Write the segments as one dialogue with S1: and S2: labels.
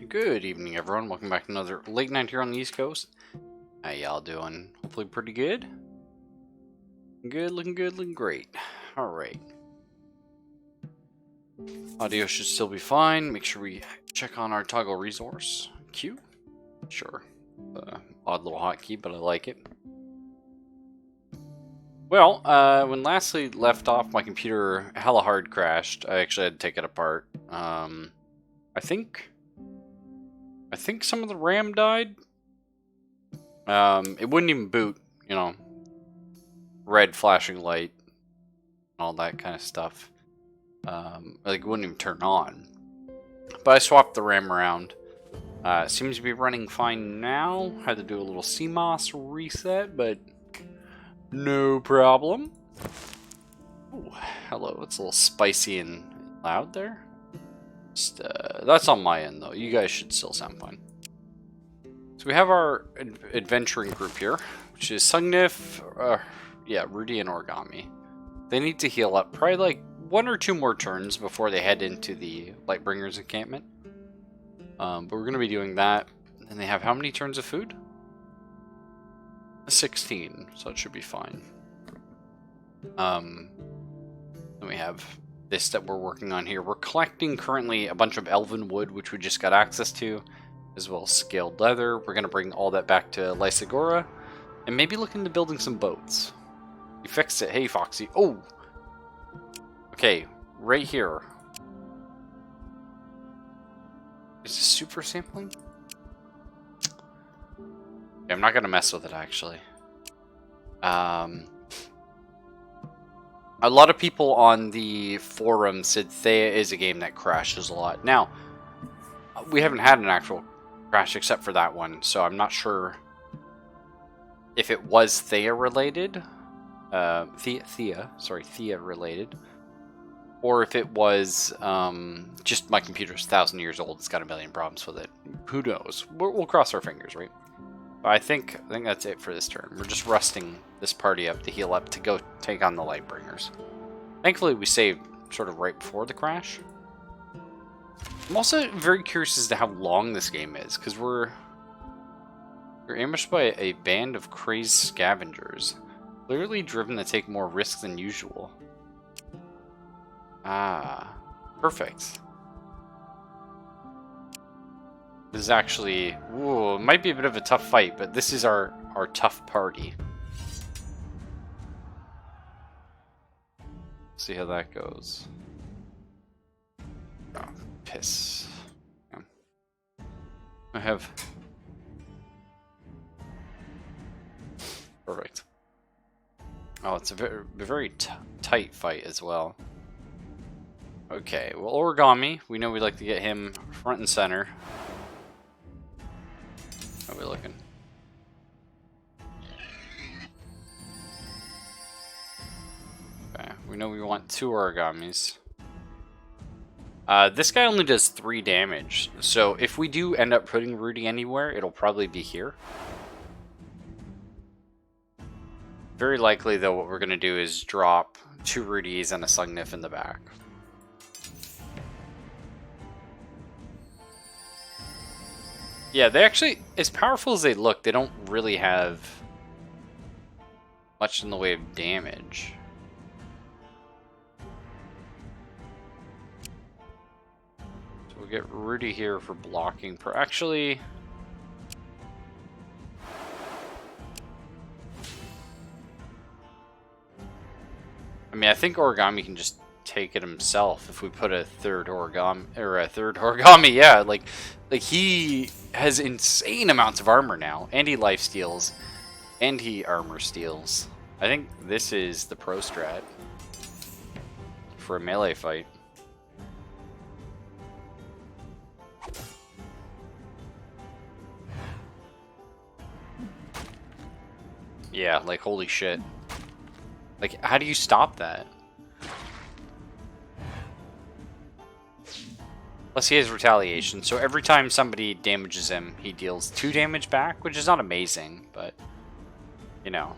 S1: Good evening, everyone. Welcome back to another late night here on the East Coast. How y'all doing? Hopefully pretty good. Good, looking great. Alright. Audio should still be fine. Make sure we check on our toggle resource. Q? Sure. Odd little hotkey, but I like it. Well, when Lastly left off, my computer hella hard crashed. I actually had to take it apart. I think some of the RAM died. It wouldn't even boot, you know. Red flashing light, all that kind of stuff. Like, it wouldn't even turn on. But I swapped the RAM around. Seems to be running fine now. Had to do a little CMOS reset, but no problem. Ooh, hello, it's a little spicy and loud there. Just, that's on my end, though. You guys should still sound fine. So we have our adventuring group here, which is Sugnif, Rudy, and Origami. They need to heal up probably like 1 or 2 more turns before they head into the Lightbringers encampment. But we're going to be doing that. And they have how many turns of food? 16, so it should be fine. Then we have this that we're working on here. We're collecting currently a bunch of elven wood, which we just got access to, as well as scaled leather. We're going to bring all that back to Lysagora, and maybe look into building some boats. You fixed it. Hey, Foxy. Oh! Okay, right here. Is this super sampling? Okay, I'm not going to mess with it, actually. A lot of people on the forum said Thea is a game that crashes a lot. Now, we haven't had an actual crash except for that one, so I'm not sure if it was Thea related, Thea related, or if it was just my computer's 1,000 years old. It's got a million problems with it. Who knows? We'll cross our fingers, right? But I think that's it for this turn. We're just rusting this party up to heal up to go take on the Lightbringers. Thankfully, we saved sort of right before the crash. I'm also very curious as to how long this game is, because we're ambushed by a band of crazed scavengers, clearly driven to take more risks than usual. Ah, perfect. This is actually, ooh, it might be a bit of a tough fight, but this is our tough party. See how that goes. Oh, piss. Yeah. I have... Perfect. Oh, it's a very tight fight as well. Okay, well, Origami, we know we'd like to get him front and center. How are we looking? Okay, we know we want 2 Origamis. This guy only does 3 damage, so if we do end up putting Rudy anywhere, it'll probably be here. Very likely, though, what we're going to do is drop 2 Rudys and a Sugnif in the back. Yeah, they actually, as powerful as they look, they don't really have much in the way of damage. So we'll get Rudy here for blocking. Actually, I mean, I think Origami can just take it himself if we put a third Origami, yeah, like he has insane amounts of armor now, and he life steals, and he armor steals. I think this is the pro strat for a melee fight. Yeah, like, holy shit. Like, how do you stop that? Plus, he has retaliation, so every time somebody damages him, he deals 2 damage back, which is not amazing, but, you know.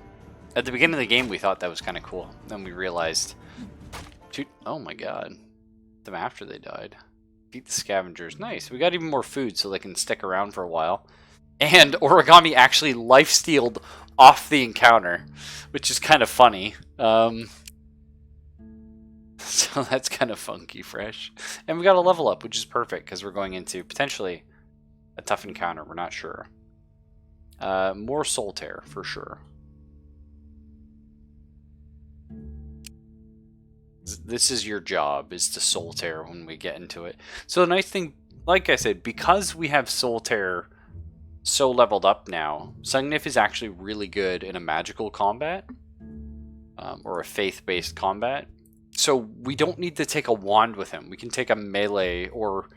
S1: At the beginning of the game, we thought that was kind of cool. Then we realized, oh my god, them after they died. Beat the scavengers. Nice. We got even more food so they can stick around for a while. And Origami actually lifestealed off the encounter, which is kind of funny. So that's kind of funky fresh. And we got a level up, which is perfect because we're going into potentially a tough encounter. We're not sure. More soul tear for sure. This is your job, is to soul tear when we get into it. So the nice thing, like I said, because we have soul tear so leveled up now, Sungnif is actually really good in a magical combat, or a faith-based combat. So we don't need to take a wand with him. We can take a melee or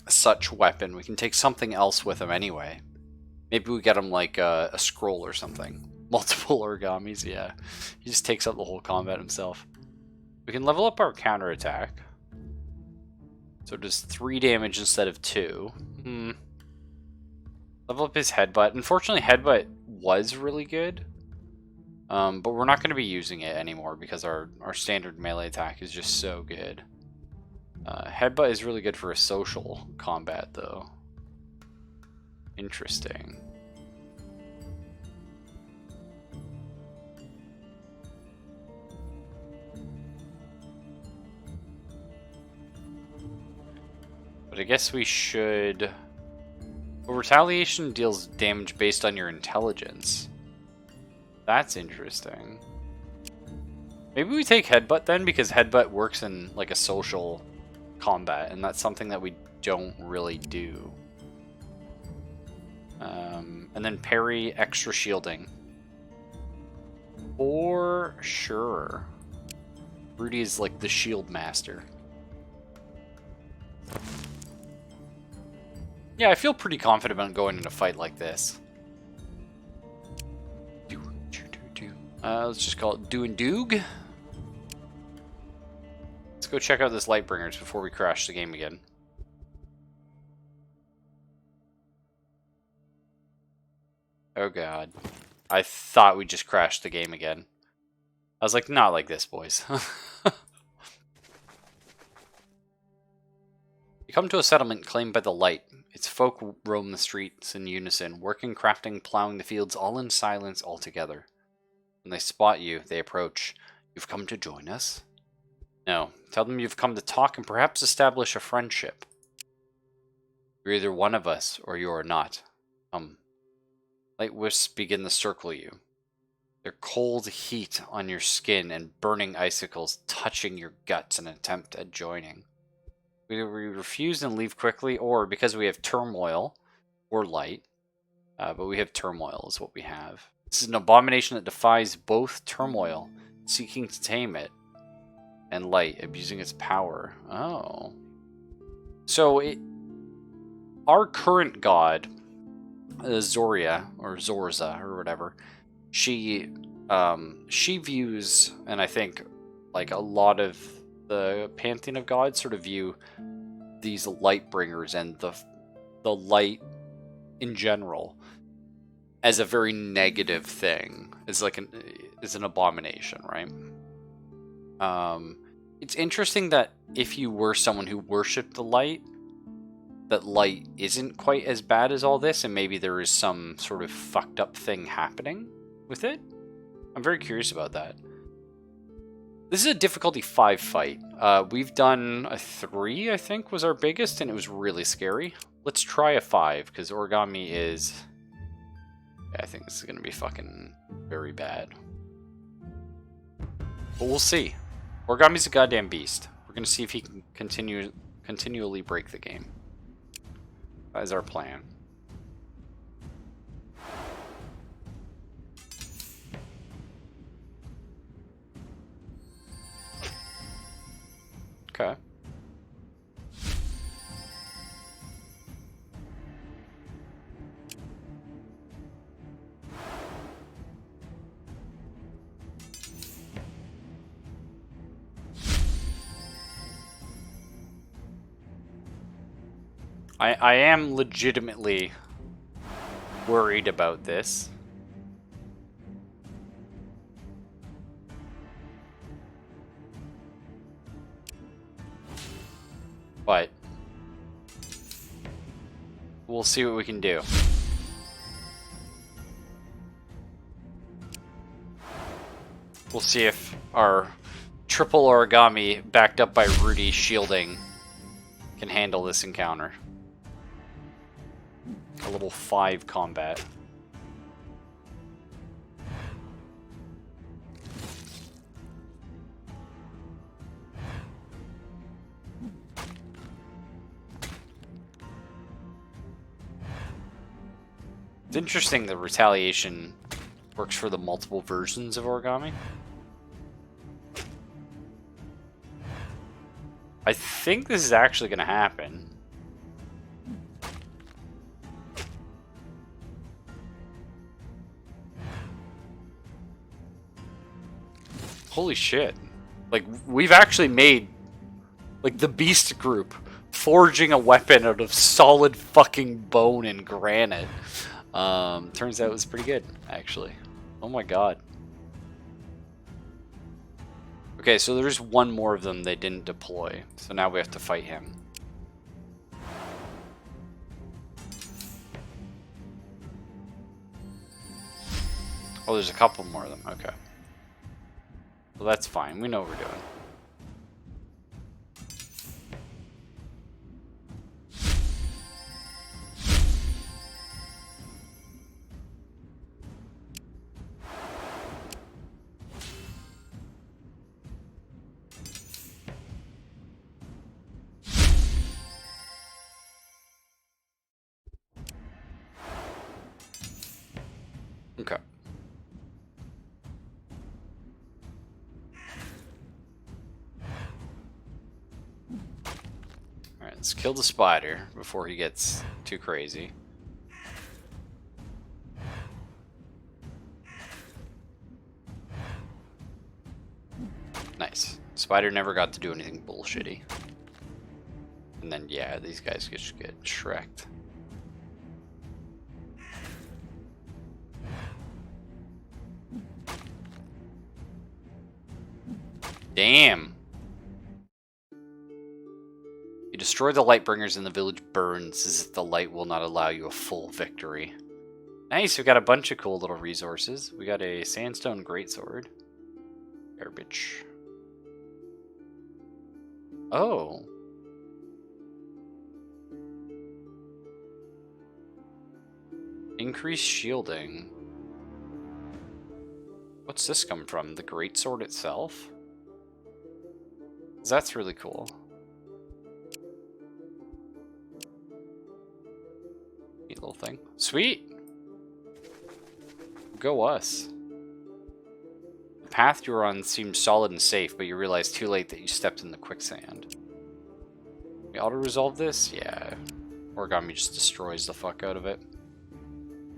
S1: such weapon. We can take something else with him anyway. Maybe we get him like a scroll or something. Multiple origamis, yeah. He just takes up the whole combat himself. We can level up our counterattack. So it does 3 damage instead of 2. Level up his headbutt. Unfortunately, headbutt was really good. But we're not going to be using it anymore because our standard melee attack is just so good. Headbutt is really good for a social combat, though. Interesting. But I guess we should... Well, retaliation deals damage based on your intelligence. That's interesting. Maybe we take headbutt then, because headbutt works in like a social combat, and that's something that we don't really do. And then parry, extra shielding. For sure. Rudy is like the shield master. Yeah, I feel pretty confident about going in a fight like this. Let's just call it do and doog. Let's go check out this lightbringers before we crash the game again. Oh god. I thought we just crashed the game again. I was like, not like this, boys. You come to a settlement claimed by the light. Its folk roam the streets in unison, working, crafting, plowing the fields, all in silence, all together. When they spot you, they approach. You've come to join us? No. Tell them you've come to talk and perhaps establish a friendship. You're either one of us, or you are not. Come. Light wisps begin to circle you. Their cold heat on your skin and burning icicles touching your guts in an attempt at joining. Either we refuse and leave quickly, or because we have turmoil, or light. But we have turmoil is what we have. This is an abomination that defies both turmoil, seeking to tame it, and light, abusing its power. Oh. So, our current god, Zoria, or Zorza, or whatever, she views, and I think, like, a lot of the pantheon of gods sort of view these lightbringers and the light in general as a very negative thing. It's like it's an abomination, right? It's interesting that if you were someone who worshipped the light, that light isn't quite as bad as all this, and maybe there is some sort of fucked up thing happening with it. I'm very curious about that. This is a difficulty 5 fight. We've done a 3, I think, was our biggest, and it was really scary. Let's try a 5, because origami is... Yeah, I think this is going to be fucking very bad. But we'll see. Origami's a goddamn beast. We're going to see if he can continually break the game. That is our plan. Okay. I am legitimately worried about this. But we'll see what we can do. We'll see if our triple origami backed up by Rudy shielding can handle this encounter. A level 5 combat. It's interesting that retaliation works for the multiple versions of origami. I think this is actually going to happen. Holy shit. Like, we've actually made, like, the Beast Group forging a weapon out of solid fucking bone and granite. Turns out it was pretty good, actually. Oh my god. Okay, so there's one more of them they didn't deploy. So now we have to fight him. Oh, there's a couple more of them. Okay. Well, that's fine. We know what we're doing. Okay. Alright, let's kill the spider before he gets too crazy. Nice. Spider never got to do anything bullshitty. And then, yeah, these guys just get shreked. Damn. You destroy the lightbringers and the village burns as if the light will not allow you a full victory. Nice, we got a bunch of cool little resources. We got a sandstone greatsword. Garbage. Oh. Increased shielding. What's this come from? The greatsword itself? That's really cool. Neat little thing. Sweet! Go us. The path you were on seemed solid and safe, but you realized too late that you stepped in the quicksand. We auto-resolve this? Yeah. Origami just destroys the fuck out of it.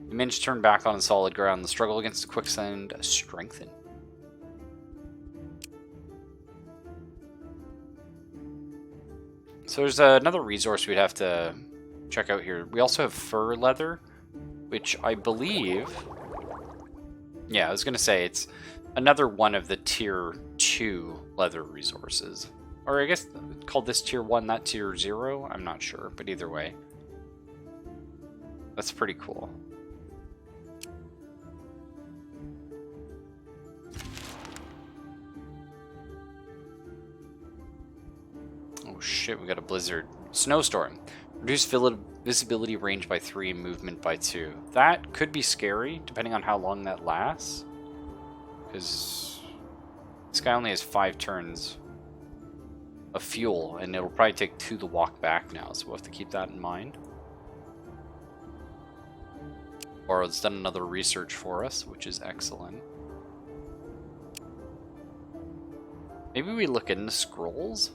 S1: You managed to turn back on solid ground. The struggle against the quicksand strengthened. So there's another resource we'd have to check out here. We also have fur leather, which I believe... Yeah, I was going to say, it's another one of the tier 2 leather resources. Or I guess called this tier 1, not tier 0. I'm not sure, but either way. That's pretty cool. Oh shit, we got a blizzard. Snowstorm. Reduce visibility range by 3 and movement by 2. That could be scary, depending on how long that lasts. Because this guy only has 5 turns of fuel, and it'll probably take 2 to walk back now, so we'll have to keep that in mind. Or it's done another research for us, which is excellent. Maybe we look into scrolls?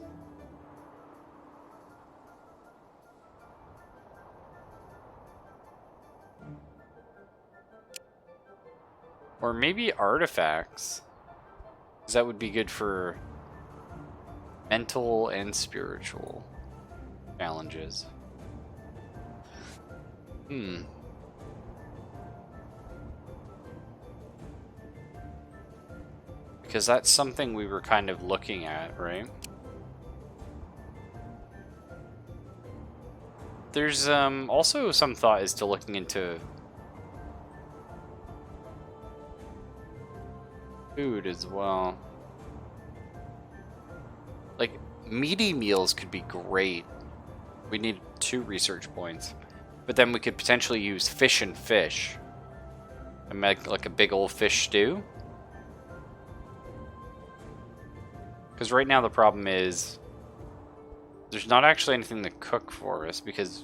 S1: Or maybe artifacts. Because that would be good for mental and spiritual challenges. Because that's something we were kind of looking at, right? there's also some thought as to looking into food as well. Like, meaty meals could be great. We need 2 research points. But then we could potentially use fish and fish. And make like a big old fish stew. Because right now the problem is there's not actually anything to cook for us because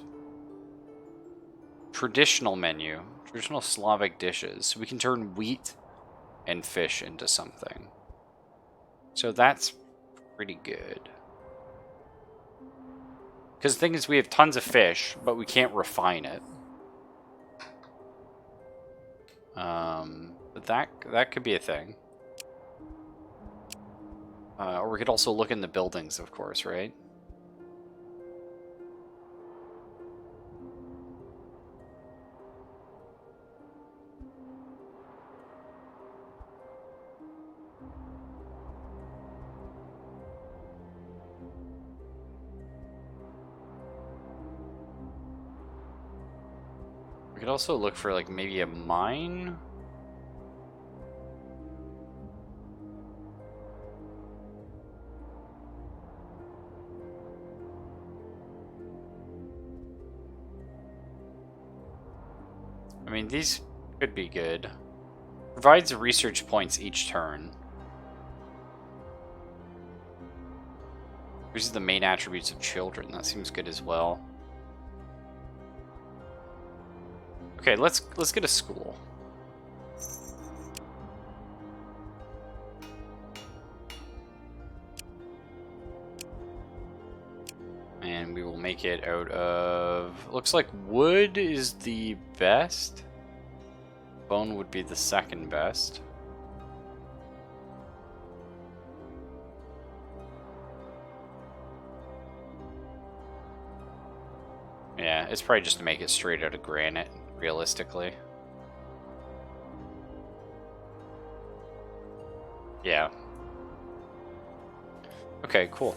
S1: traditional menu, traditional Slavic dishes, we can turn wheat and fish into something. So that's pretty good. Because the thing is, we have tons of fish, but we can't refine it. But that could be a thing. Or we could also look in the buildings, of course, right? We could also look for, like, maybe a mine? I mean, these could be good. Provides research points each turn. These are the main attributes of children. That seems good as well. Okay, let's get a school. And we will make it out of... Looks like wood is the best. Bone would be the second best. Yeah, it's probably just to make it straight out of granite, realistically. Yeah. Okay, cool.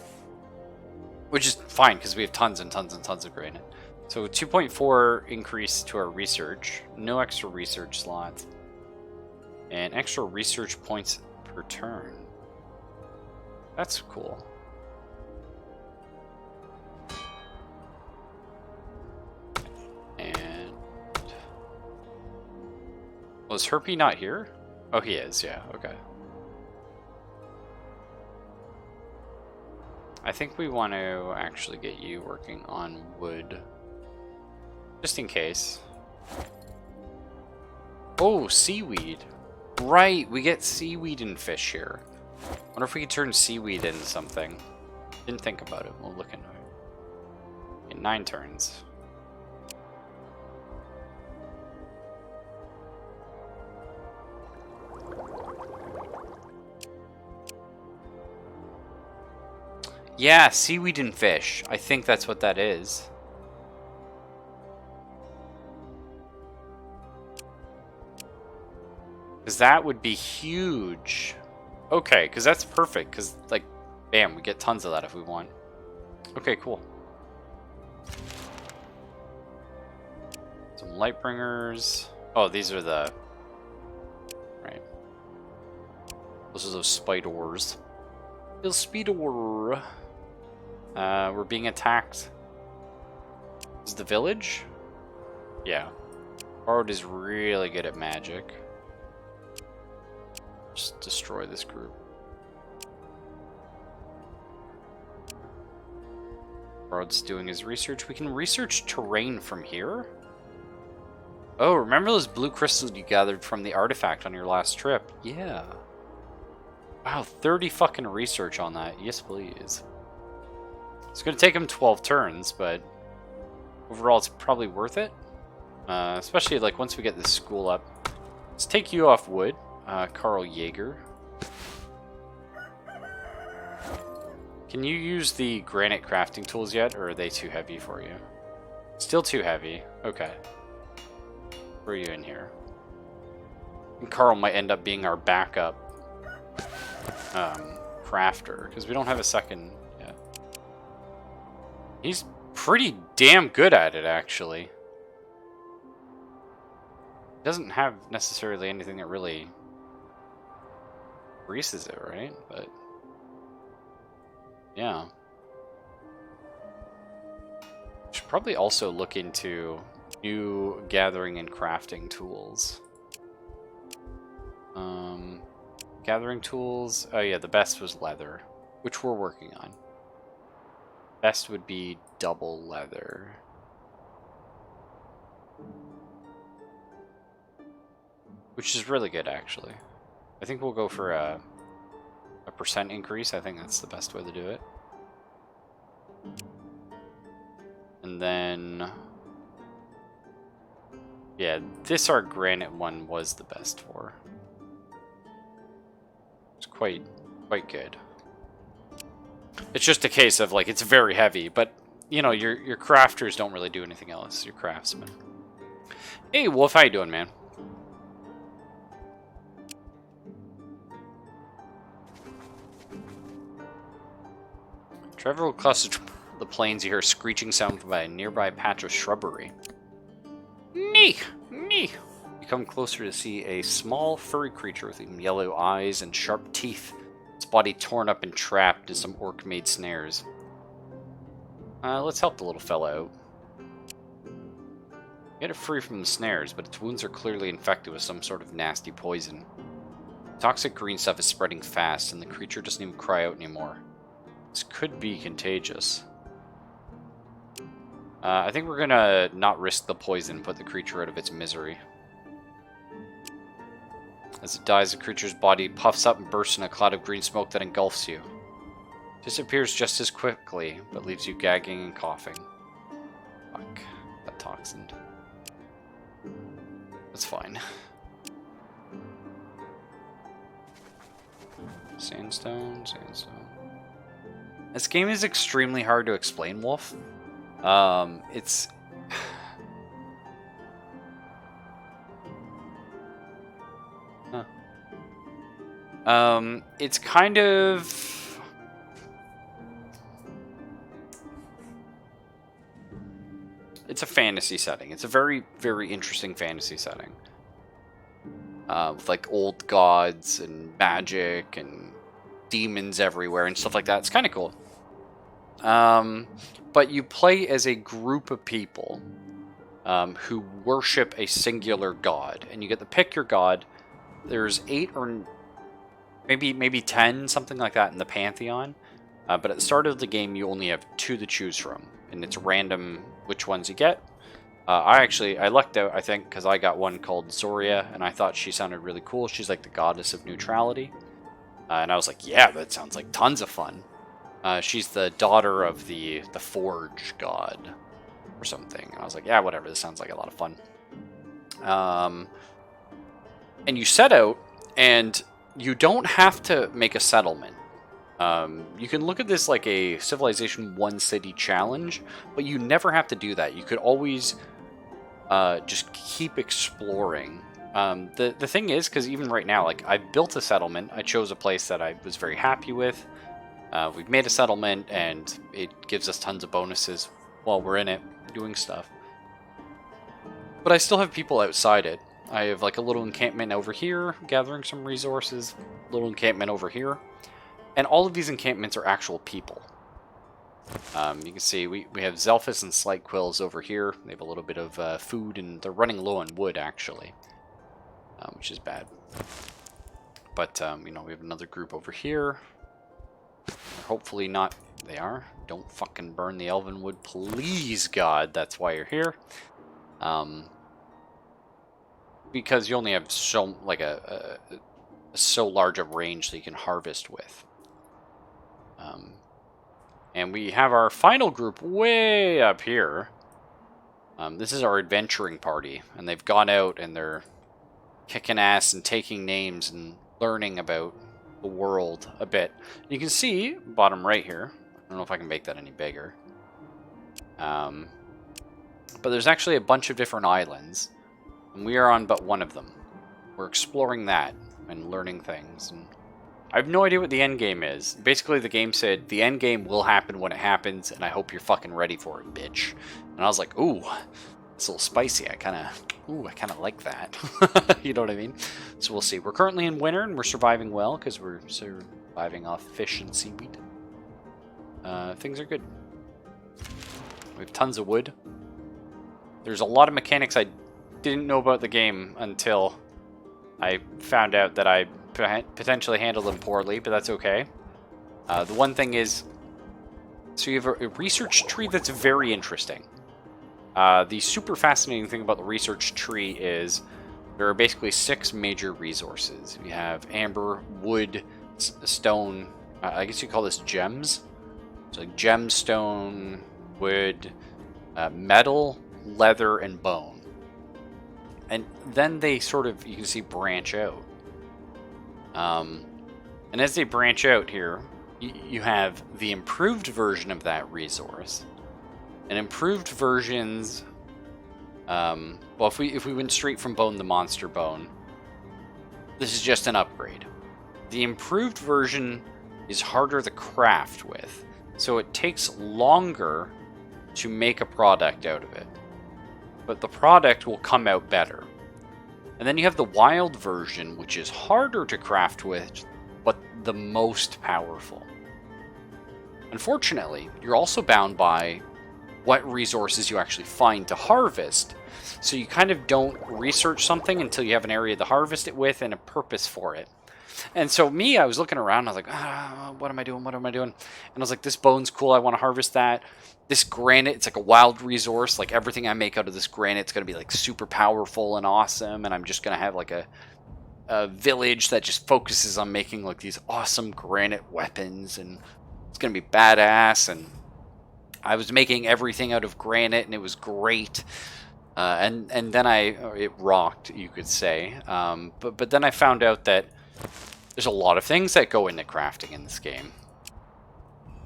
S1: Which is fine, because we have tons and tons and tons of granite. So 2.4 increase to our research. No extra research slots. And extra research points per turn. That's cool. And... Was Herpy not here? Oh, he is, yeah, okay. I think we want to actually get you working on wood. Just in case. Oh, seaweed. Right, we get seaweed and fish here. Wonder if we could turn seaweed into something. Didn't think about it. We'll look into it. In 9 turns. Yeah, seaweed and fish. I think that's what that is. Because that would be huge. Okay, because that's perfect. Because, like, bam, we get tons of that if we want. Okay, cool. Some lightbringers. Oh, these are the... Right. Those are those spiders. Il Speedor. We're being attacked. Is the village? Yeah. Bard is really good at magic. Just destroy this group. Bard's doing his research. We can research terrain from here. Oh, remember those blue crystals you gathered from the artifact on your last trip? Yeah. Wow, 30 fucking research on that. Yes, please. It's going to take him 12 turns, but overall it's probably worth it. Especially like once we get this school up. Let's take you off wood, Carl Jaeger. Can you use the granite crafting tools yet, or are they too heavy for you? Still too heavy. Okay. Throw you in here. And Carl might end up being our backup crafter, because we don't have a second yet. He's pretty damn good at it, actually. Doesn't have necessarily anything that really greases it, right? But yeah. Should probably also look into new gathering and crafting tools. Gathering tools. Oh yeah, the best was leather, which we're working on. Best would be double leather. Which is really good, actually. I think we'll go for a percent increase. I think that's the best way to do it. And then... yeah, this our granite one was the best for. It's quite good. It's just a case of, like, it's very heavy, but, you know, your crafters don't really do anything else. Your craftsmen. Hey, Wolf, how you doing, man? Travel across the plains, you hear a screeching sound from a nearby patch of shrubbery. Nee! Nee! You come closer to see a small, furry creature with yellow eyes and sharp teeth. Its body torn up and trapped in some orc-made snares. Let's help the little fella out. Get it free from the snares, but its wounds are clearly infected with some sort of nasty poison. Toxic green stuff is spreading fast, and the creature doesn't even cry out anymore. This could be contagious. I think we're gonna not risk the poison and put the creature out of its misery. As it dies, the creature's body puffs up and bursts in a cloud of green smoke that engulfs you. Disappears just as quickly, but leaves you gagging and coughing. Fuck. That toxin. That's fine. Sandstone, sandstone. This game is extremely hard to explain, Wolf. It's... huh. It's kind of... it's a fantasy setting. It's a very, very interesting fantasy setting. With, like, old gods and magic and demons everywhere and stuff like that. It's kind of cool. But you play as a group of people who worship a singular god, and you get to pick your god. There's 8 or maybe 10, something like that, in the pantheon. But at the start of the game, you only have 2 to choose from, and it's random which ones you get. I lucked out, I think, because I got one called Zoria, and I thought she sounded really cool. She's like the goddess of neutrality. And I was like, yeah, that sounds like tons of fun. She's the daughter of the Forge god or something. And I was like, yeah, whatever, this sounds like a lot of fun. And you set out, and you don't have to make a settlement. You can look at this like a Civilization 1 city challenge, but you never have to do that. You could always just keep exploring. The thing is, because even right now, like, I've built a settlement. I chose a place that I was very happy with. We've made a settlement, and it gives us tons of bonuses while we're in it, doing stuff. But I still have people outside it. I have, like, a little encampment over here, gathering some resources. Little encampment over here. And all of these encampments are actual people. You can see we have Zelphus and Slight Quills over here. They have a little bit of food, and they're running low on wood, actually. Which is bad. But, you know, we have another group over here. Hopefully not. They are. Don't fucking burn the elven wood, please, God. That's why you're here. Because you only have so, like, so large a range that you can harvest with. And we have our final group way up here. This is our adventuring party. And they've gone out and they're kicking ass and taking names and learning about the world a bit. You can see, bottom right here, I don't know if I can make that any bigger. But there's actually a bunch of different islands, and we are on but one of them. We're exploring that and learning things. And I have no idea what the end game is. Basically, the game said, the end game will happen when it happens, and I hope you're fucking ready for it, bitch. And I was like, ooh, it's a little spicy. I kind of like that. You know what I mean? So we'll see. We're currently in winter, and we're surviving well, because we're surviving off fish and seaweed. Things are good. We have tons of wood. There's a lot of mechanics I didn't know about the game until I found out that I potentially handled them poorly, but that's okay. The one thing is, so you have a research tree that's very interesting. The super fascinating thing about the research tree is there are basically 6 major resources. You have amber, wood, stone, I guess you call this gems. So like gemstone, wood, metal, leather, and bone. And then they sort of, you can see, branch out. And as they branch out here, you have the improved version of that resource. And improved versions, well, if we went straight from bone to monster bone, this is just an upgrade. The improved version is harder to craft with, so it takes longer to make a product out of it. But the product will come out better. And then you have the wild version, which is harder to craft with, but the most powerful. Unfortunately, you're also bound by what resources you actually find to harvest. So you kind of don't research something until you have an area to harvest it with and a purpose for it. And so me, I was looking around, I was like, what am I doing? What am I doing? And I was like, this bone's cool, I want to harvest that. This granite, it's like a wild resource. Like everything I make out of this granite, it's going to be like super powerful and awesome. And I'm just going to have like a village that just focuses on making like these awesome granite weapons. And it's going to be badass. And I was making everything out of granite and it was great. And then it rocked, you could say. But then I found out that there's a lot of things that go into crafting in this game.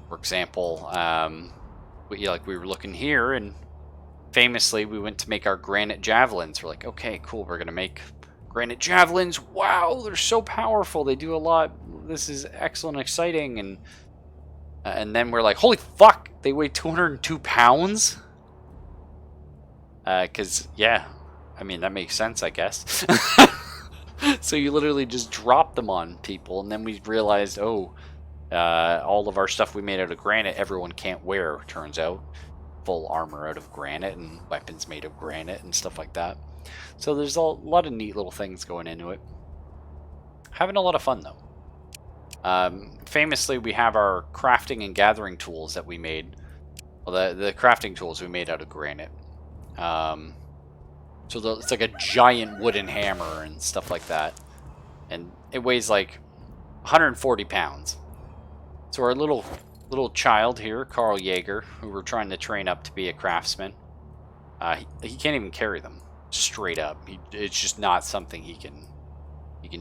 S1: For example, like we were looking here, and famously we went to make our granite javelins. We're like, okay, cool, we're gonna make granite javelins. Wow, they're so powerful. They do a lot. This is excellent, exciting, and then we're like, holy fuck, they weigh 202 pounds. Because yeah, I mean that makes sense, I guess. So you literally just drop them on people, and then we realized, all of our stuff we made out of granite, everyone can't wear, turns out. Full armor out of granite, and weapons made of granite, and stuff like that. So there's a lot of neat little things going into it. Having a lot of fun, though. Famously, we have our crafting and gathering tools that we made. Well, the crafting tools we made out of granite. So it's like a giant wooden hammer and stuff like that. And it weighs like 140 pounds. So our little child here, Carl Jaeger, who we're trying to train up to be a craftsman, he can't even carry them straight up. It's just not something he can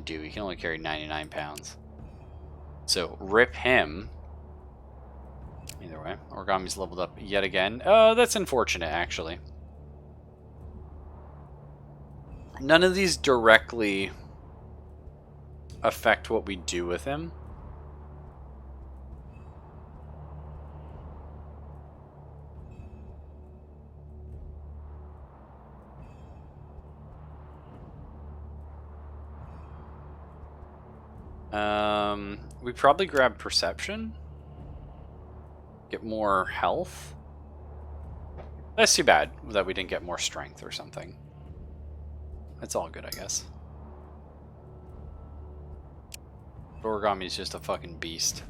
S1: do. He can only carry 99 pounds. So rip him. Either way, Origami's leveled up yet again. That's unfortunate, actually. None of these directly affect what we do with him. We probably grab perception. Get more health. That's too bad that we didn't get more strength or something. It's all good, I guess. Origami's just a fucking beast.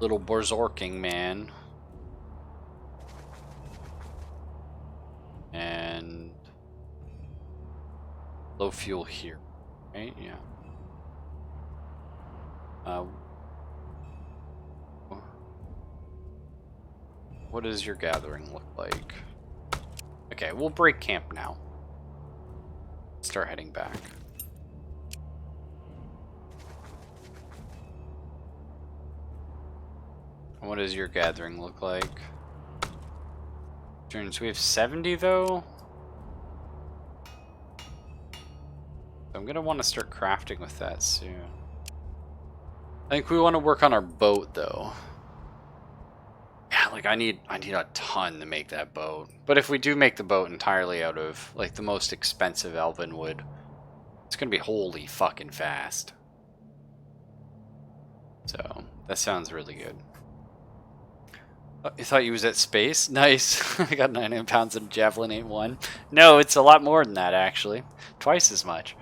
S1: Little berserking man. And low fuel here, right? Yeah. What does your gathering look like? Okay, we'll break camp now. Start heading back. What does your gathering look like? Turns, we have 70 though. I'm gonna want to start crafting with that soon. I think we want to work on our boat, though. Yeah, like I need a ton to make that boat. But if we do make the boat entirely out of like the most expensive elven wood, it's gonna be holy fucking fast. So that sounds really good. Oh, you thought you was at space? Nice. I got 900 pounds of javelin, ain't one. No, it's a lot more than that actually, twice as much.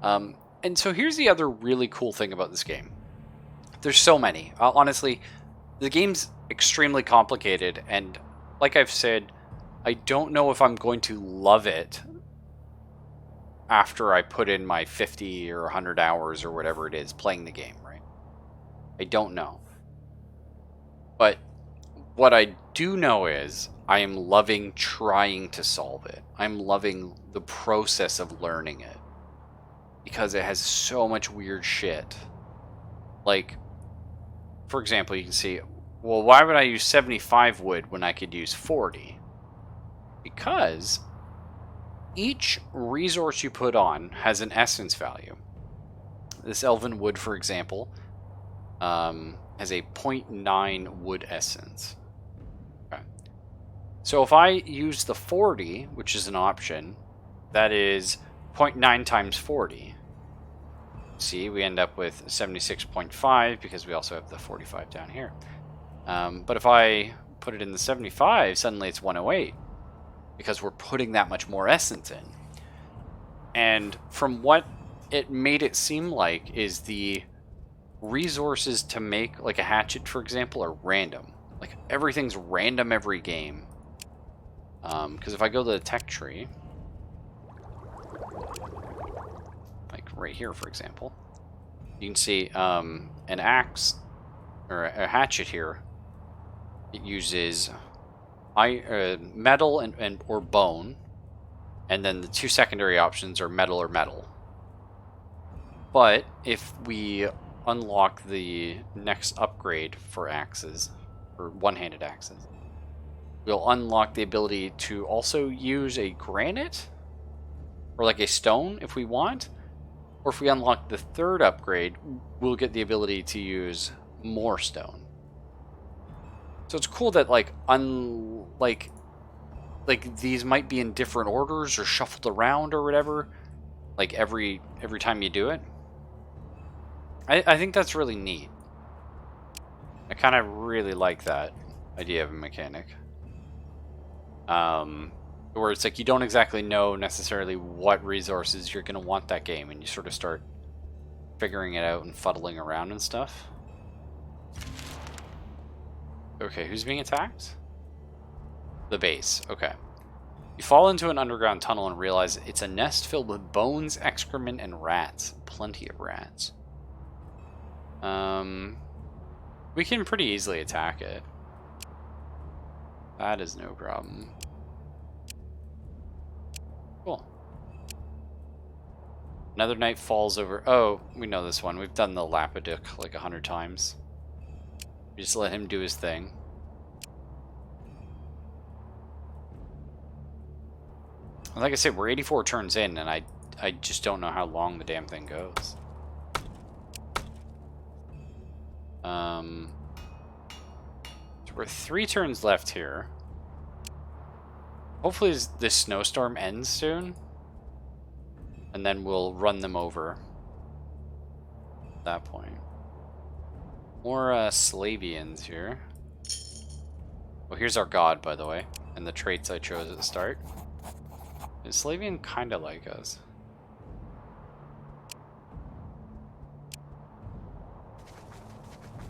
S1: And so here's the other really cool thing about this game. There's so many. Honestly, the game's extremely complicated, and like I've said, I don't know if I'm going to love it after I put in my 50 or 100 hours or whatever it is playing the game, right? I don't know. But what I do know is I am loving trying to solve it. I'm loving the process of learning it because it has so much weird shit. Like, for example, you can see, well, why would I use 75 wood when I could use 40? Because each resource you put on has an essence value. This elven wood, for example, has a 0.9 wood essence. Okay. So if I use the 40, which is an option, that is 0.9 times 40. See, we end up with 76.5 because we also have the 45 down here. But if I put it in the 75, suddenly it's 108 because we're putting that much more essence in. And from what it made it seem like is the resources to make like a hatchet, for example, are random. Like everything's random every game. Because if I go to the tech tree, like right here, for example, you can see an axe or a hatchet here. It uses metal and or bone, and then the two secondary options are metal or metal. But if we unlock the next upgrade for axes, or one-handed axes, we'll unlock the ability to also use a granite or like a stone if we want. Or if we unlock the third upgrade, we'll get the ability to use more stone. So it's cool that like these might be in different orders or shuffled around or whatever, like every time you do it. I think that's really neat. I kind of really like that idea of a mechanic. Where it's like you don't exactly know necessarily what resources you're going to want that game, and you sort of start figuring it out and fuddling around and stuff. Okay, who's being attacked? The base. Okay. You fall into an underground tunnel and realize it's a nest filled with bones, excrement, and rats. Plenty of rats. We can pretty easily attack it. That is no problem. Cool. Another night falls over. Oh, we know this one. We've done the Lapiduc like 100 times. We just let him do his thing. Like I said, we're 84 turns in, and I just don't know how long the damn thing goes. So we're 3 turns left here. Hopefully this snowstorm ends soon. And then we'll run them over at that point. More Slavians here. Well, here's our god, by the way, and the traits I chose at the start. Is Slavian kind of like us?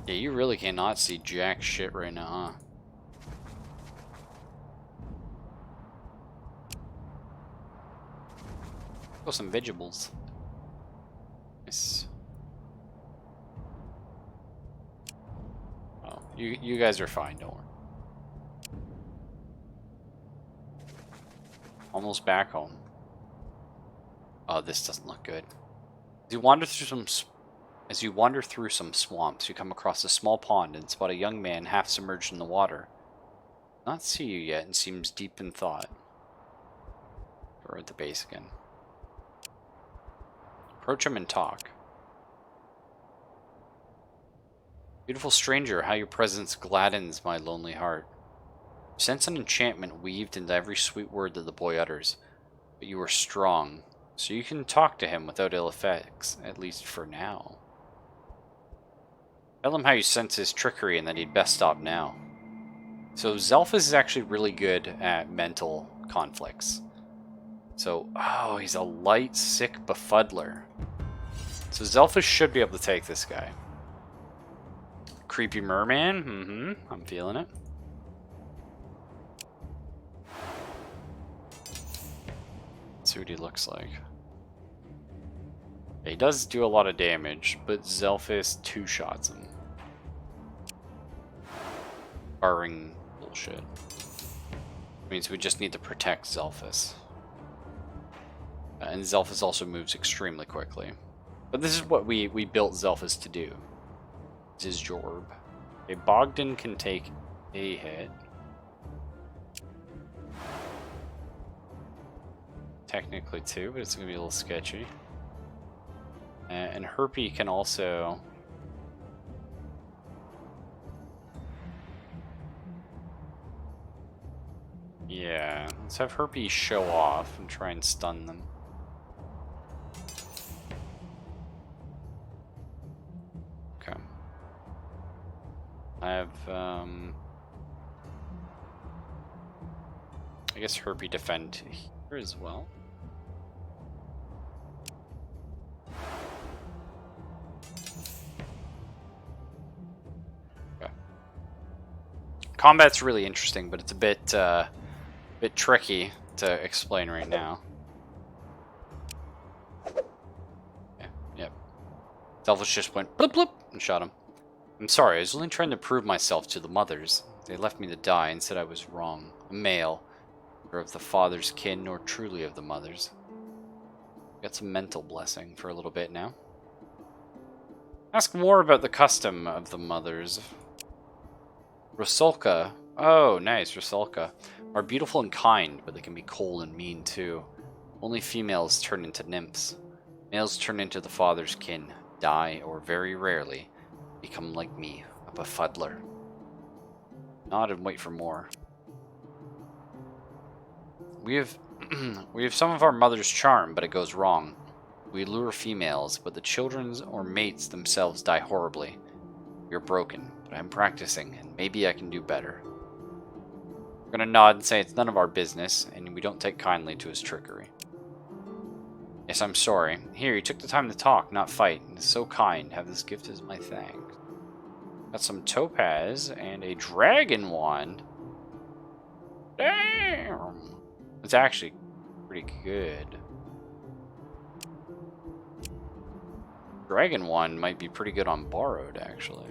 S1: Yeah, you really cannot see jack shit right now, huh? Oh, some vegetables. Nice. Oh, you guys are fine, don't worry. Almost back home. Oh, this doesn't look good. As you wander through some swamps, you come across a small pond and spot a young man half submerged in the water. Not see you yet and seems deep in thought. We're at the base again. Approach him and talk. Beautiful stranger, how your presence gladdens my lonely heart. Sense an enchantment weaved into every sweet word that the boy utters. But you are strong, so you can talk to him without ill effects, at least for now. Tell him how you sense his trickery and that he'd best stop now. So Zelphus is actually really good at mental conflicts. So, oh, he's a light, sick befuddler. So Zelphus should be able to take this guy. Creepy merman, I'm feeling it. Let's see what he looks like. He does do a lot of damage, but Zelphus two-shots him. Barring bullshit. Means we just need to protect Zelphus. And Zelphus also moves extremely quickly. But this is what we built Zelphus to do. It's his Jorb. Okay, Bogdan can take a hit. Technically two, but it's going to be a little sketchy. And Herpy can also... Yeah, let's have Herpy show off and try and stun them. Okay. I have, I guess Herpy defend here as well. Okay. Combat's really interesting, but it's a bit tricky to explain right now. Yeah, yep. Zelphus just went bloop bloop and shot him. I'm sorry, I was only trying to prove myself to the mothers. They left me to die and said I was wrong. A male, or of the father's kin, nor truly of the mother's. Got some mental blessing for a little bit now. Ask more about the custom of the mothers. Rusalka. Oh, nice, Rusalka. Are beautiful and kind, but they can be cold and mean too. Only females turn into nymphs. Males turn into the father's kin, die, or very rarely, become like me, a befuddler. Nod and wait for more. We have some of our mother's charm, but it goes wrong. We lure females, but the children's or mates themselves die horribly. We are broken, but I'm practicing, and maybe I can do better. We're gonna nod and say it's none of our business, and we don't take kindly to his trickery. Yes, I'm sorry. Here, you took the time to talk, not fight, and it's so kind. Have this gift as my thanks. Got some topaz and a dragon wand. Damn! It's actually pretty good. Dragon wand might be pretty good on borrowed, actually.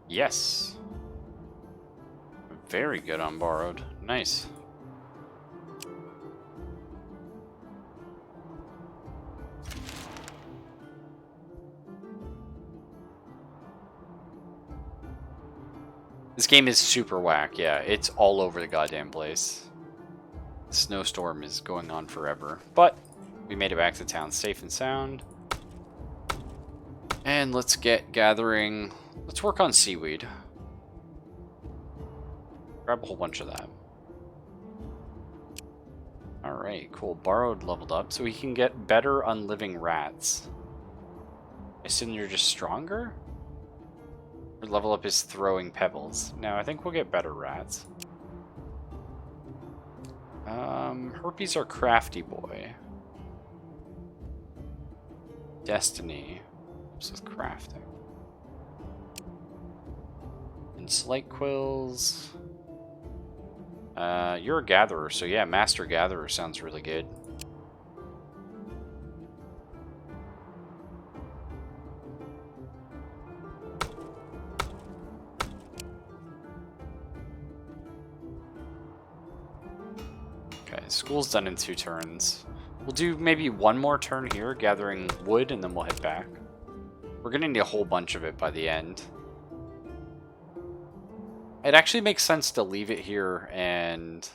S1: Yes. Very good on borrowed. Nice. This game is super whack, yeah. It's all over the goddamn place. The snowstorm is going on forever. But we made it back to town safe and sound. And let's get gathering... Let's work on seaweed. Grab a whole bunch of that. Alright, cool. Borrowed leveled up, so we can get better unliving rats. I assume you're just stronger? Or level up his throwing pebbles. No, I think we'll get better rats. Herpes our crafty boy. Destiny. This is crafting. And Slight Quills. You're a gatherer, so yeah, Master Gatherer sounds really good. Okay, school's done in 2 turns. We'll do maybe one more turn here, gathering wood, and then we'll head back. We're gonna need a whole bunch of it by the end. It actually makes sense to leave it here and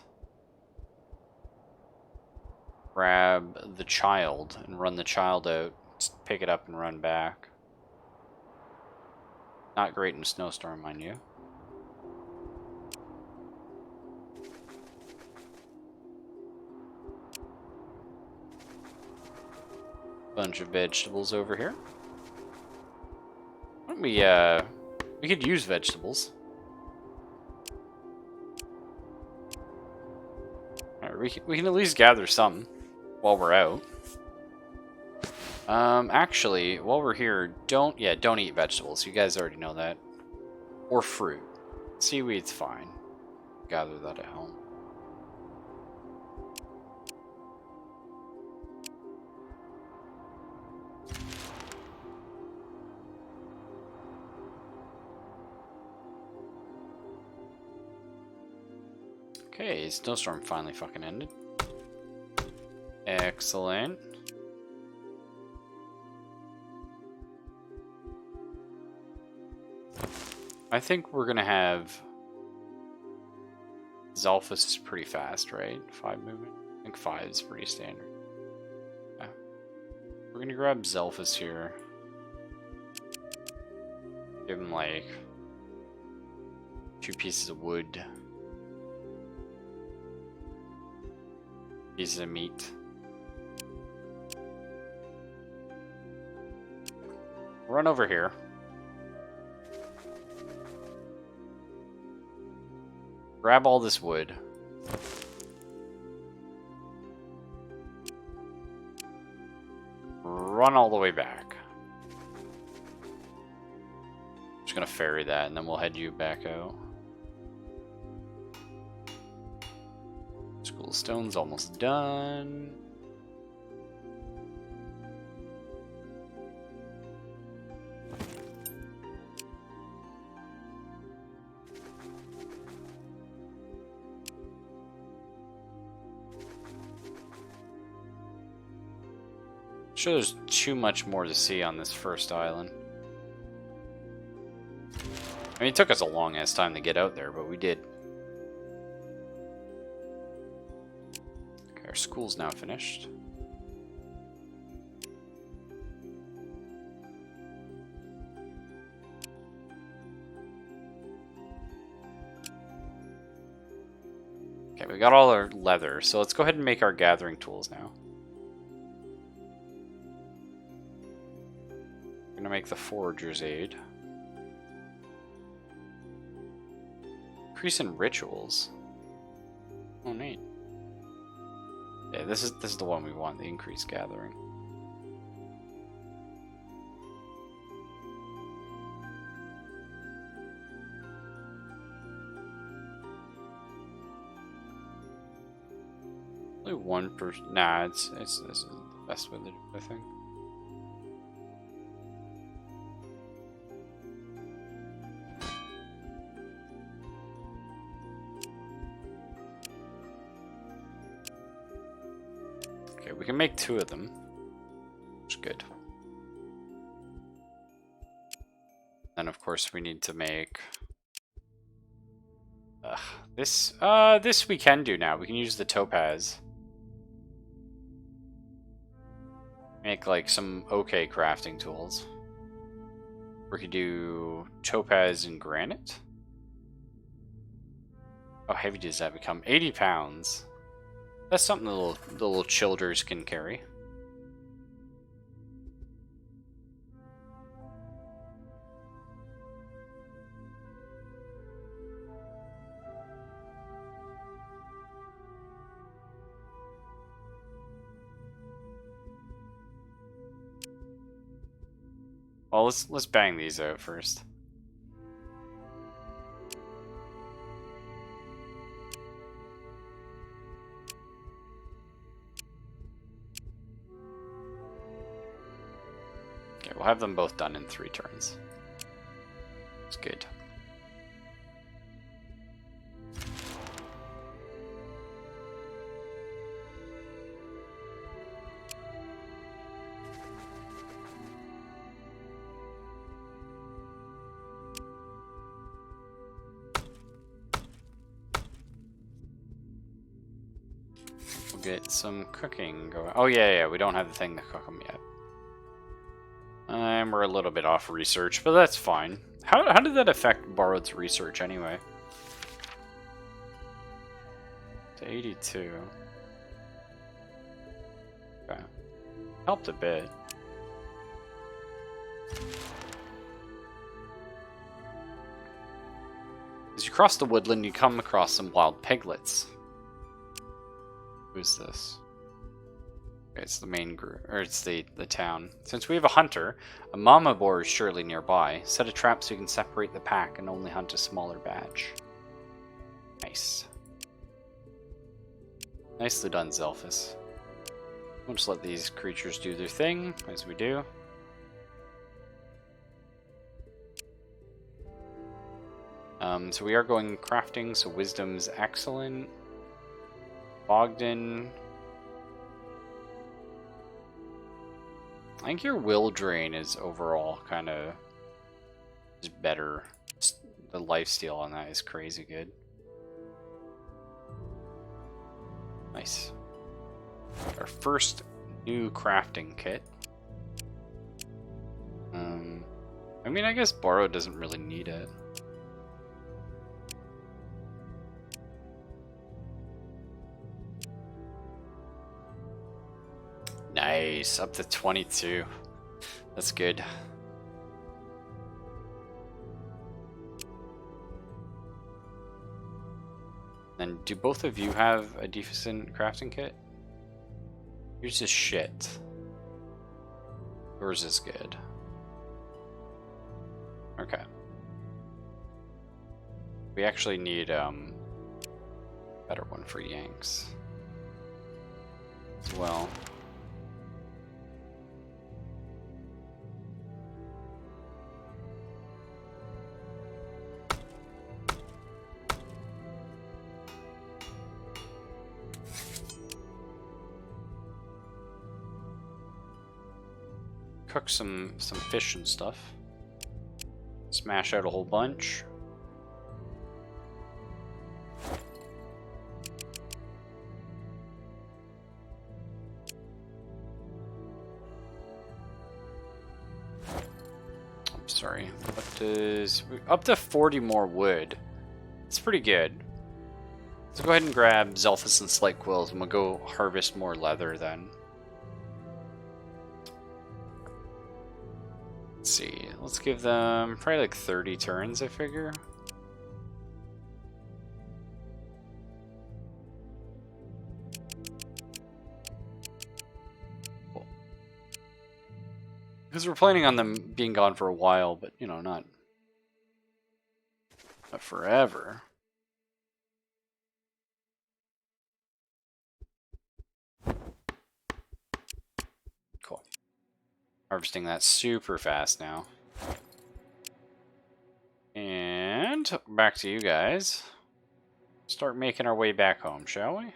S1: grab the child and run the child out. Just pick it up and run back. Not great in a snowstorm, mind you. Bunch of vegetables over here. Why don't we could use vegetables. Alright, we can at least gather some while we're out. Actually, while we're here, don't eat vegetables. You guys already know that. Or fruit. Seaweed's fine. Gather that at home. Okay, snowstorm finally fucking ended. Excellent. I think we're gonna have Zalphus is pretty fast, right? 5 movement. I think 5 is pretty standard. Yeah. We're gonna grab Zalphus here. Give him like 2 pieces of wood. Pieces of meat. Run over here. Grab all this wood. Run all the way back. Just gonna ferry that and then we'll head you back out. School stone's almost done. Sure, there's too much more to see on this first island. I mean, it took us a long ass time to get out there, but we did. Okay, our school's now finished. Okay, we got all our leather, so let's go ahead and make our gathering tools now. We're gonna make the Forager's Aid. Increase in rituals. Oh, neat. Yeah, this is the one we want, the increased gathering. Only 1%. Nah, this is the best way to do it, I think. Okay, we can make 2 of them, which is good. Then of course we need to make this we can do now. We can use the topaz. Make like some okay crafting tools. We could do topaz and granite. How heavy does that become? 80 pounds. That's something the little childers can carry. Well, let's bang these out first. Okay, we'll have them both done in 3 turns. It's good. get some cooking going. Oh, yeah, we don't have the thing to cook them yet. And we're a little bit off research, but that's fine. How did that affect Borrowed's research anyway? To 82. Okay. Helped a bit. As you cross the woodland, you come across some wild piglets. Who's this? Okay, it's the main group, or it's the town. Since we have a hunter, a mama boar is surely nearby. Set a trap so you can separate the pack and only hunt a smaller batch. Nice. Nicely done, Zelphus. We'll just let these creatures do their thing, as we do. So we are going crafting, so wisdom's excellent. Bogdan. I think your will drain is overall kind of better. The lifesteal on that is crazy good. Nice. Our first new crafting kit. I mean, I guess Borrow doesn't really need it. Nice, up to 22. That's good. And do both of you have a decent crafting kit? Yours is shit. Yours is good. Okay. We actually need better one for Yanks as well. Cook some fish and stuff. Smash out a whole bunch. I'm sorry. What does up to 40 more wood? It's pretty good. Let's go ahead and grab Zelphus and Slight Quills, and we'll go harvest more leather then. Let's see, let's give them probably like 30 turns, I figure. Cool. Because we're planning on them being gone for a while, but you know, not forever. Cool. Harvesting that super fast now. And back to you guys. Start making our way back home, shall we?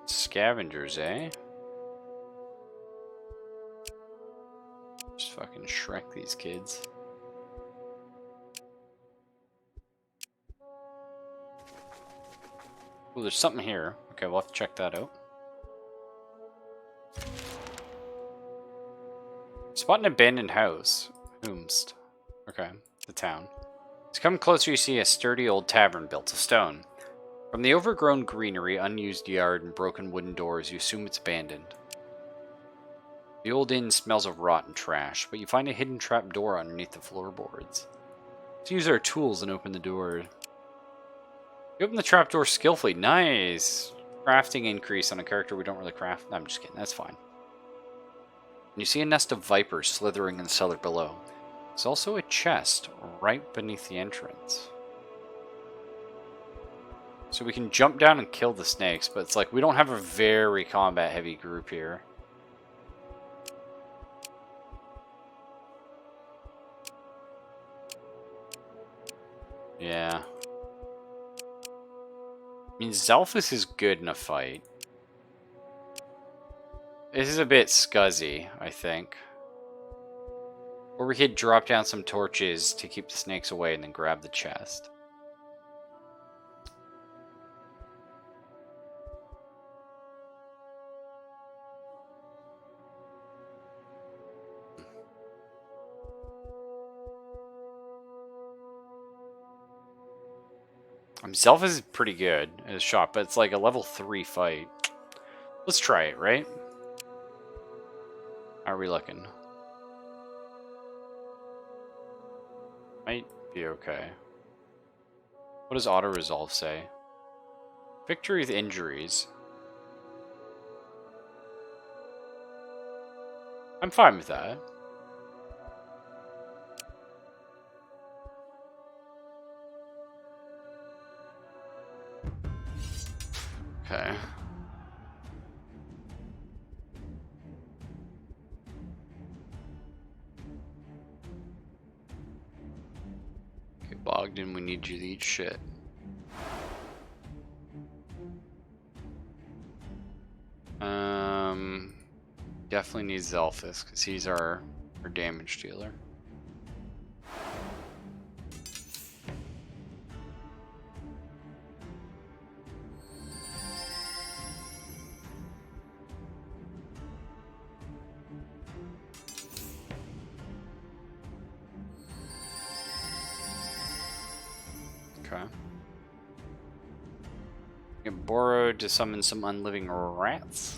S1: Scavengers, eh? Just fucking Shrek these kids. Oh, there's something here. Okay, we'll have to check that out. Spot an abandoned house. Whomst. Okay, the town. As you come closer, you see a sturdy old tavern built of stone. From the overgrown greenery, unused yard, and broken wooden doors, you assume it's abandoned. The old inn smells of rot and trash, but you find a hidden trap door underneath the floorboards. Let's use our tools and open the door. You open the trapdoor skillfully. Nice! Crafting increase on a character we don't really craft. No, I'm just kidding. That's fine. And you see a nest of vipers slithering in the cellar below. There's also a chest right beneath the entrance. So we can jump down and kill the snakes, but it's like we don't have a very combat-heavy group here. Yeah. I mean, Zelphus is good in a fight. This is a bit scuzzy, I think. Or we could drop down some torches to keep the snakes away and then grab the chest. Zelf is pretty good at his shot, but it's like a level 3 fight. Let's try it, right? How are we looking? Might be okay. What does auto resolve say? Victory with injuries. I'm fine with that. Okay. Okay, Bogdan, we need you to eat shit. Definitely needs Zelphus, because he's our damage dealer. Okay. Get borrowed to summon some unliving rats.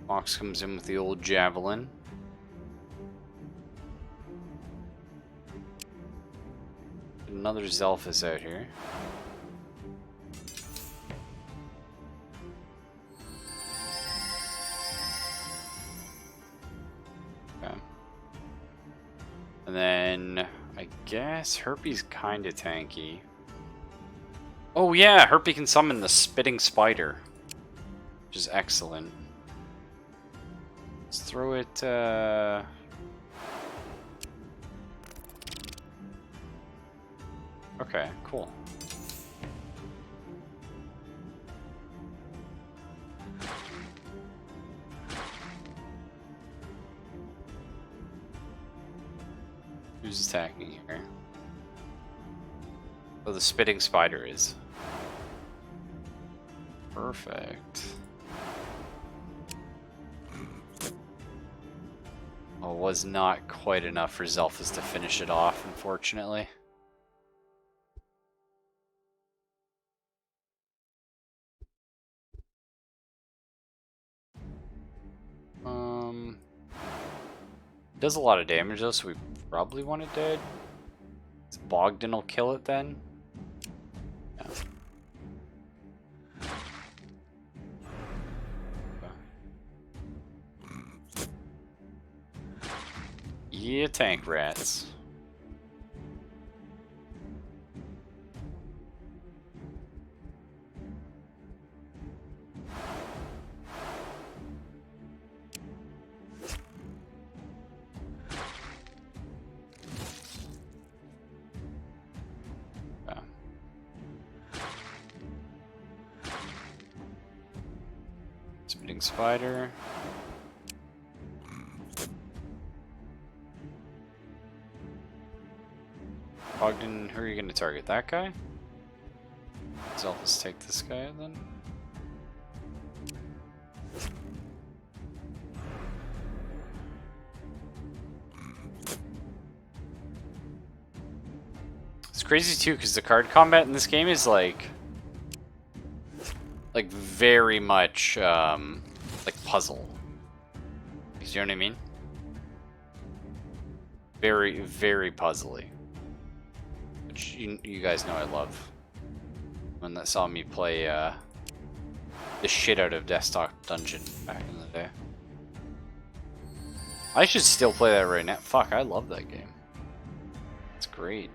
S1: Fox comes in with the old javelin. Another Zelphus out here. Okay. And then I guess Herpy's kinda tanky. Oh yeah, Herpy can summon the spitting spider, which is excellent. Let's throw it, okay, cool. Who's attacking here? Oh, the spitting spider is. Perfect. Oh, was not quite enough for Zelphus to finish it off, unfortunately. Does a lot of damage though, so we probably want it dead. Bogdan will kill it then. Yeah, tank rats. Spitting spider. Bogdan, who are you going to target? That guy? Zelphus take this guy then? It's crazy too, because the card combat in this game is like very much like puzzle. You know what I mean? Very, very puzzly. Which you guys know I love. When that saw me play the shit out of Desktop Dungeon back in the day. I should still play that right now. Fuck, I love that game. It's great.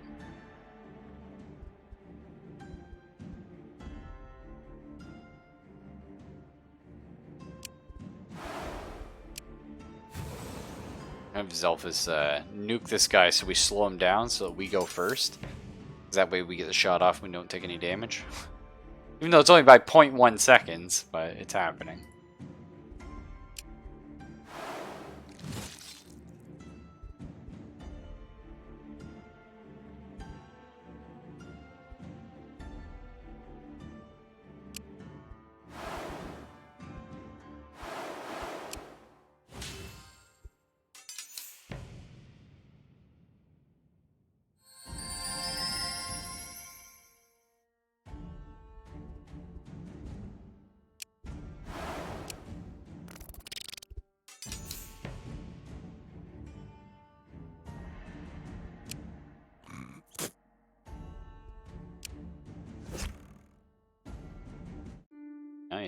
S1: Have Zelphus nuke this guy so we slow him down so that we go first. That way we get the shot off and we don't take any damage. Even though it's only by 0.1 seconds, but it's happening.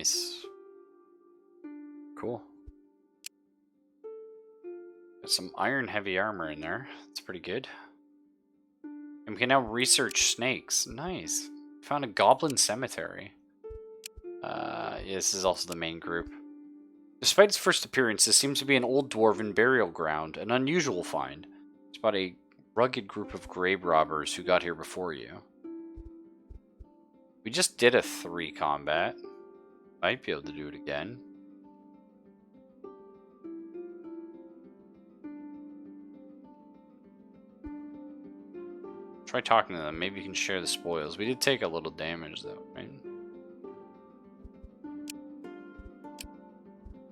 S1: Nice. Cool. Got some iron heavy armor in there. That's pretty good. And we can now research snakes. Nice. Found a goblin cemetery. Yeah, this is also the main group. Despite its first appearance, this seems to be an old dwarven burial ground, an unusual find. It's about a rugged group of grave robbers who got here before you. We just did a 3 combat. Might be able to do it again. Try talking to them. Maybe you can share the spoils. We did take a little damage though, right?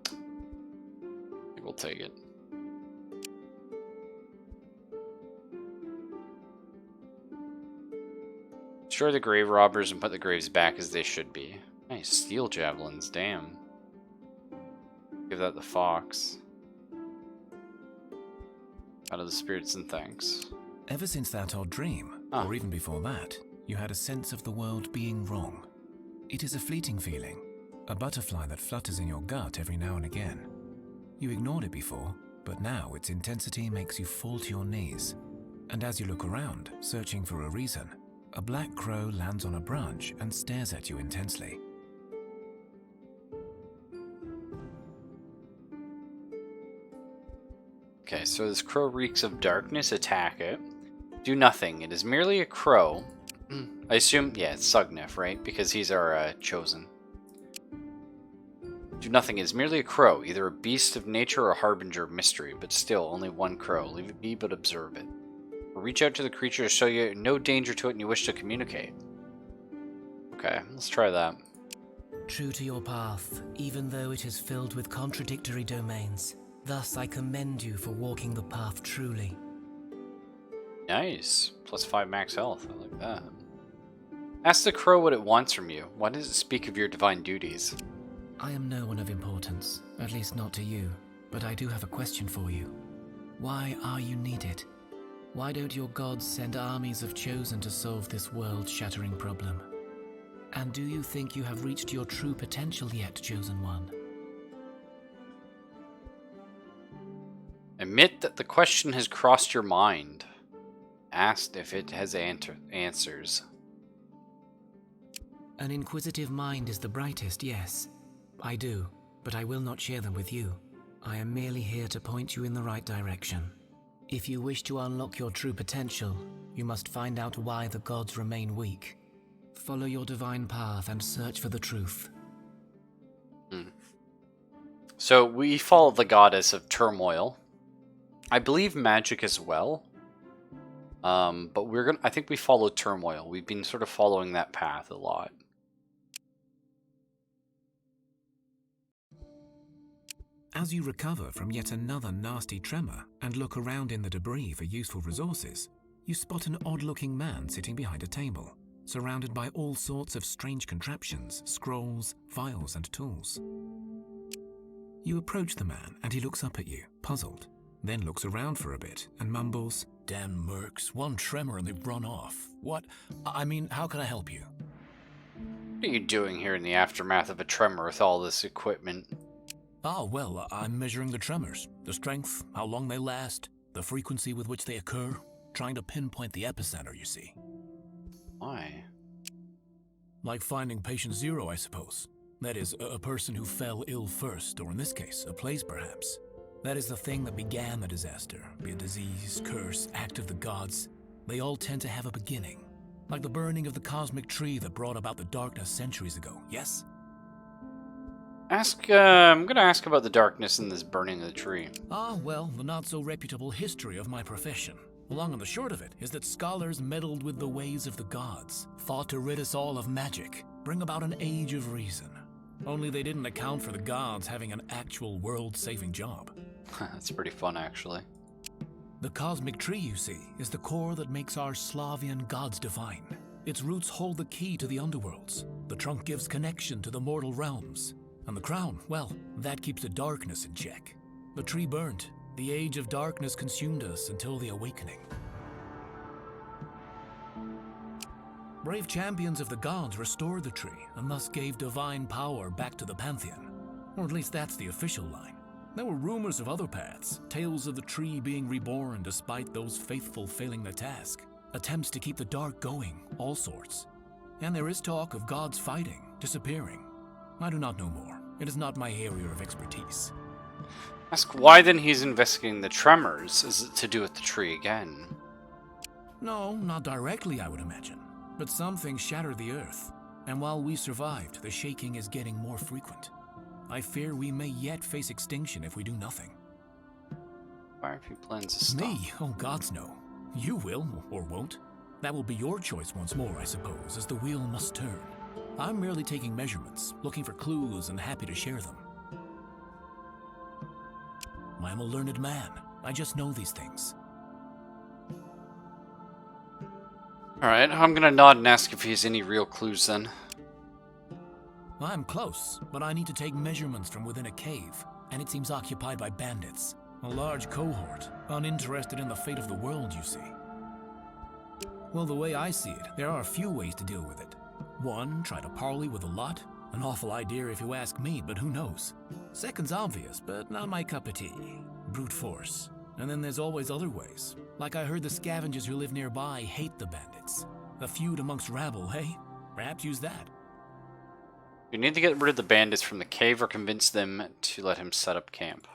S1: I think we'll take it. Destroy the grave robbers and put the graves back as they should be. Nice. Steel javelins, damn. Give that the fox. Out of the spirits and thanks.
S2: Ever since that odd dream, or even before that, you had a sense of the world being wrong. It is a fleeting feeling, a butterfly that flutters in your gut every now and again. You ignored it before, but now its intensity makes you fall to your knees. And as you look around, searching for a reason, a black crow lands on a branch and stares at you intensely.
S1: Okay, so this crow reeks of darkness. Attack it. Do nothing. It is merely a crow. I assume, yeah, it's Sugnif, right? Because he's our chosen. Do nothing. It is merely a crow, either a beast of nature or a harbinger of mystery, but still only one crow. Leave it be, but observe it. Or reach out to the creature to show you no danger to it and you wish to communicate. Okay, let's try that.
S3: True to your path, even though it is filled with contradictory domains. Thus I commend you for walking the path truly.
S1: Nice. Plus 5 max health. I like that. Ask the crow what it wants from you. Why does it speak of your divine duties?
S3: I am no one of importance, at least not to you, but I do have a question for you. Why are you needed? Why don't your gods send armies of chosen to solve this world-shattering problem? And do you think you have reached your true potential yet, Chosen One?
S1: Admit that the question has crossed your mind. Asked if it has answers.
S3: An inquisitive mind is the brightest, yes. I do, but I will not share them with you. I am merely here to point you in the right direction. If you wish to unlock your true potential, you must find out why the gods remain weak. Follow your divine path and search for the truth.
S1: So we follow the goddess of turmoil. I believe magic as well. But I think we follow turmoil. We've been sort of following that path a lot.
S2: As you recover from yet another nasty tremor and look around in the debris for useful resources, you spot an odd-looking man sitting behind a table, surrounded by all sorts of strange contraptions, scrolls, vials, and tools. You approach the man and he looks up at you, puzzled, then looks around for a bit and mumbles,
S4: "Damn mercs, one tremor and they've run off. What? I mean, how can I help you?"
S1: What are you doing here in the aftermath of a tremor with all this equipment?
S4: "Oh, well, I'm measuring the tremors, the strength, how long they last, the frequency with which they occur, trying to pinpoint the epicenter, you see."
S1: Why?
S4: Like finding patient zero, I suppose. That is, a person who fell ill first, or in this case, a place perhaps. That is the thing that began the disaster, be it disease, curse, act of the gods. They all tend to have a beginning, like the burning of the cosmic tree that brought about the darkness centuries ago, yes?
S1: I'm gonna ask about the darkness in this burning of the tree.
S4: Ah, well, the not-so-reputable history of my profession. The long and the short of it is that scholars meddled with the ways of the gods, fought to rid us all of magic, bring about an age of reason. Only they didn't account for the gods having an actual world-saving job.
S1: That's pretty fun, actually.
S4: The cosmic tree, you see, is the core that makes our Slavian gods divine. Its roots hold the key to the underworlds. The trunk gives connection to the mortal realms. And the crown, well, that keeps the darkness in check. The tree burnt. The age of darkness consumed us until the awakening. Brave champions of the gods restored the tree and thus gave divine power back to the pantheon. Or at least that's the official line. There were rumors of other paths, tales of the tree being reborn despite those faithful failing the task, attempts to keep the dark going, all sorts. And there is talk of gods fighting, disappearing. I do not know more. It is not my area of expertise.
S1: Ask why then he's investigating the tremors. Is it to do with the tree again?
S4: No, not directly, I would imagine. But something shattered the earth. And while we survived, the shaking is getting more frequent. I fear we may yet face extinction if we do nothing.
S1: Why are you plans to stop?
S4: Me? Oh, gods no. You will, or won't. That will be your choice once more, I suppose, as the wheel must turn. I'm merely taking measurements, looking for clues, and happy to share them. I'm a learned man. I just know these things.
S1: Alright, I'm gonna nod and ask if he has any real clues then.
S4: I'm close, but I need to take measurements from within a cave, and it seems occupied by bandits. A large cohort, uninterested in the fate of the world, you see. Well, the way I see it, there are a few ways to deal with it. One, try to parley with a lot. An awful idea if you ask me, but who knows? Second's obvious, but not my cup of tea. Brute force. And then there's always other ways. Like I heard the scavengers who live nearby hate the bandits. A feud amongst rabble, hey? Perhaps use that.
S1: You need to get rid of the bandits from the cave or convince them to let him set up camp.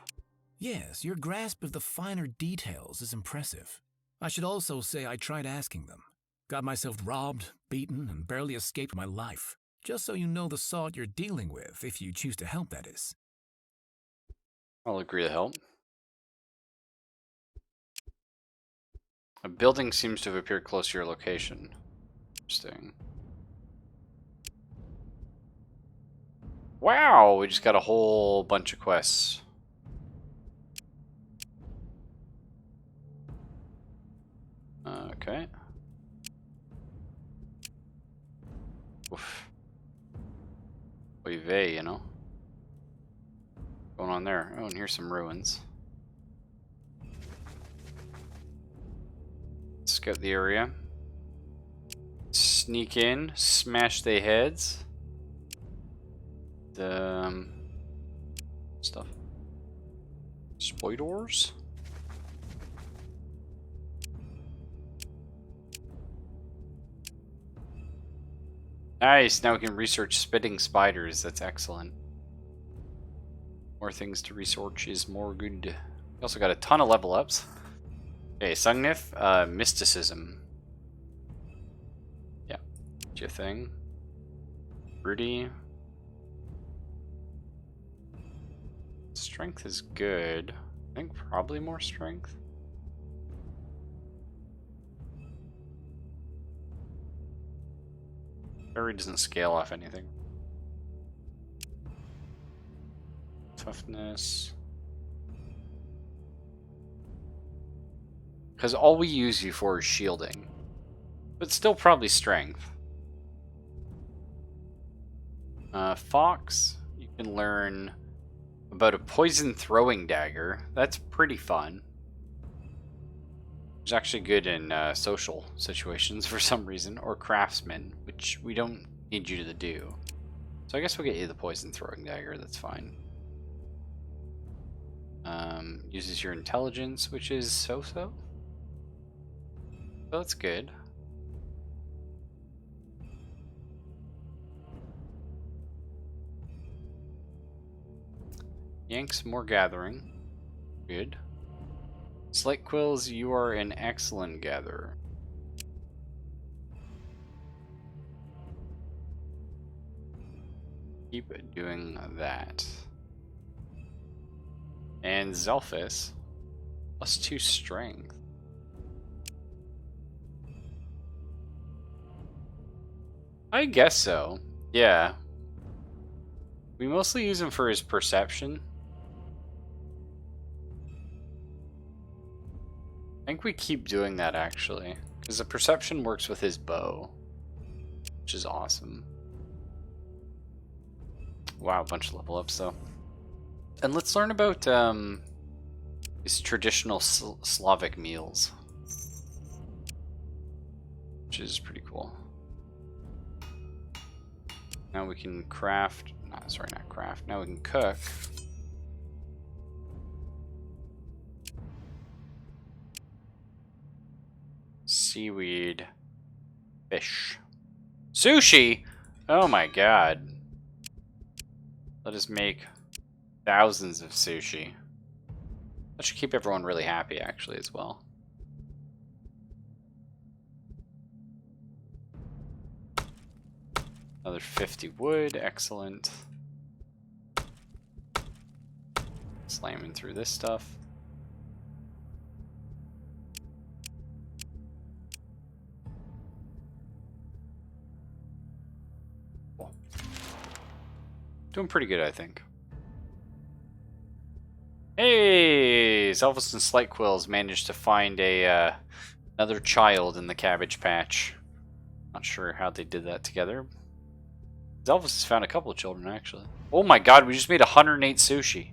S4: Yes, your grasp of the finer details is impressive. I should also say I tried asking them. Got myself robbed, beaten, and barely escaped my life. Just so you know the sort you're dealing with, if you choose to help, that is.
S1: I'll agree to help. A building seems to have appeared close to your location. Interesting. Wow, we just got a whole bunch of quests. Okay. Oof. Oy vey, you know. What's going on there? Oh, and here's some ruins. Scout the area. Sneak in, smash their heads. The stuff. Spoilers. Nice, now we can research spitting spiders. That's excellent. More things to research is more good. We also got a ton of level ups. Okay, Sungnif, mysticism. Yeah, that's your thing. Rudy. Strength is good. I think probably more strength. Fairy doesn't scale off anything. Toughness. Because all we use you for is shielding. But still probably strength. Fox, you can learn about a poison throwing dagger. That's pretty fun. It's actually good in social situations for some reason, or craftsman, which we don't need you to do. So I guess we'll get you the poison throwing dagger. That's fine. Uses your intelligence, which is so-so. So that's good. Yanks more gathering. Good. Slate Quills, you are an excellent gatherer. Keep doing that. And Zelphus, +2 strength. I guess so. Yeah. We mostly use him for his perception. I think we keep doing that actually, because the perception works with his bow, which is awesome. Wow, a bunch of level ups though. And let's learn about these traditional Slavic meals, which is pretty cool. Now we can craft. No, sorry, not craft. Now we can cook. Seaweed. Fish. Sushi? Oh my god. Let us make thousands of sushi. That should keep everyone really happy, actually, as well. Another 50 wood. Excellent. Slamming through this stuff. Cool. Doing pretty good, I think. Hey! Zelvis and Slightquills managed to find a another child in the cabbage patch. Not sure how they did that together. Zelvis has found a couple of children, actually. Oh my god, we just made 108 sushi.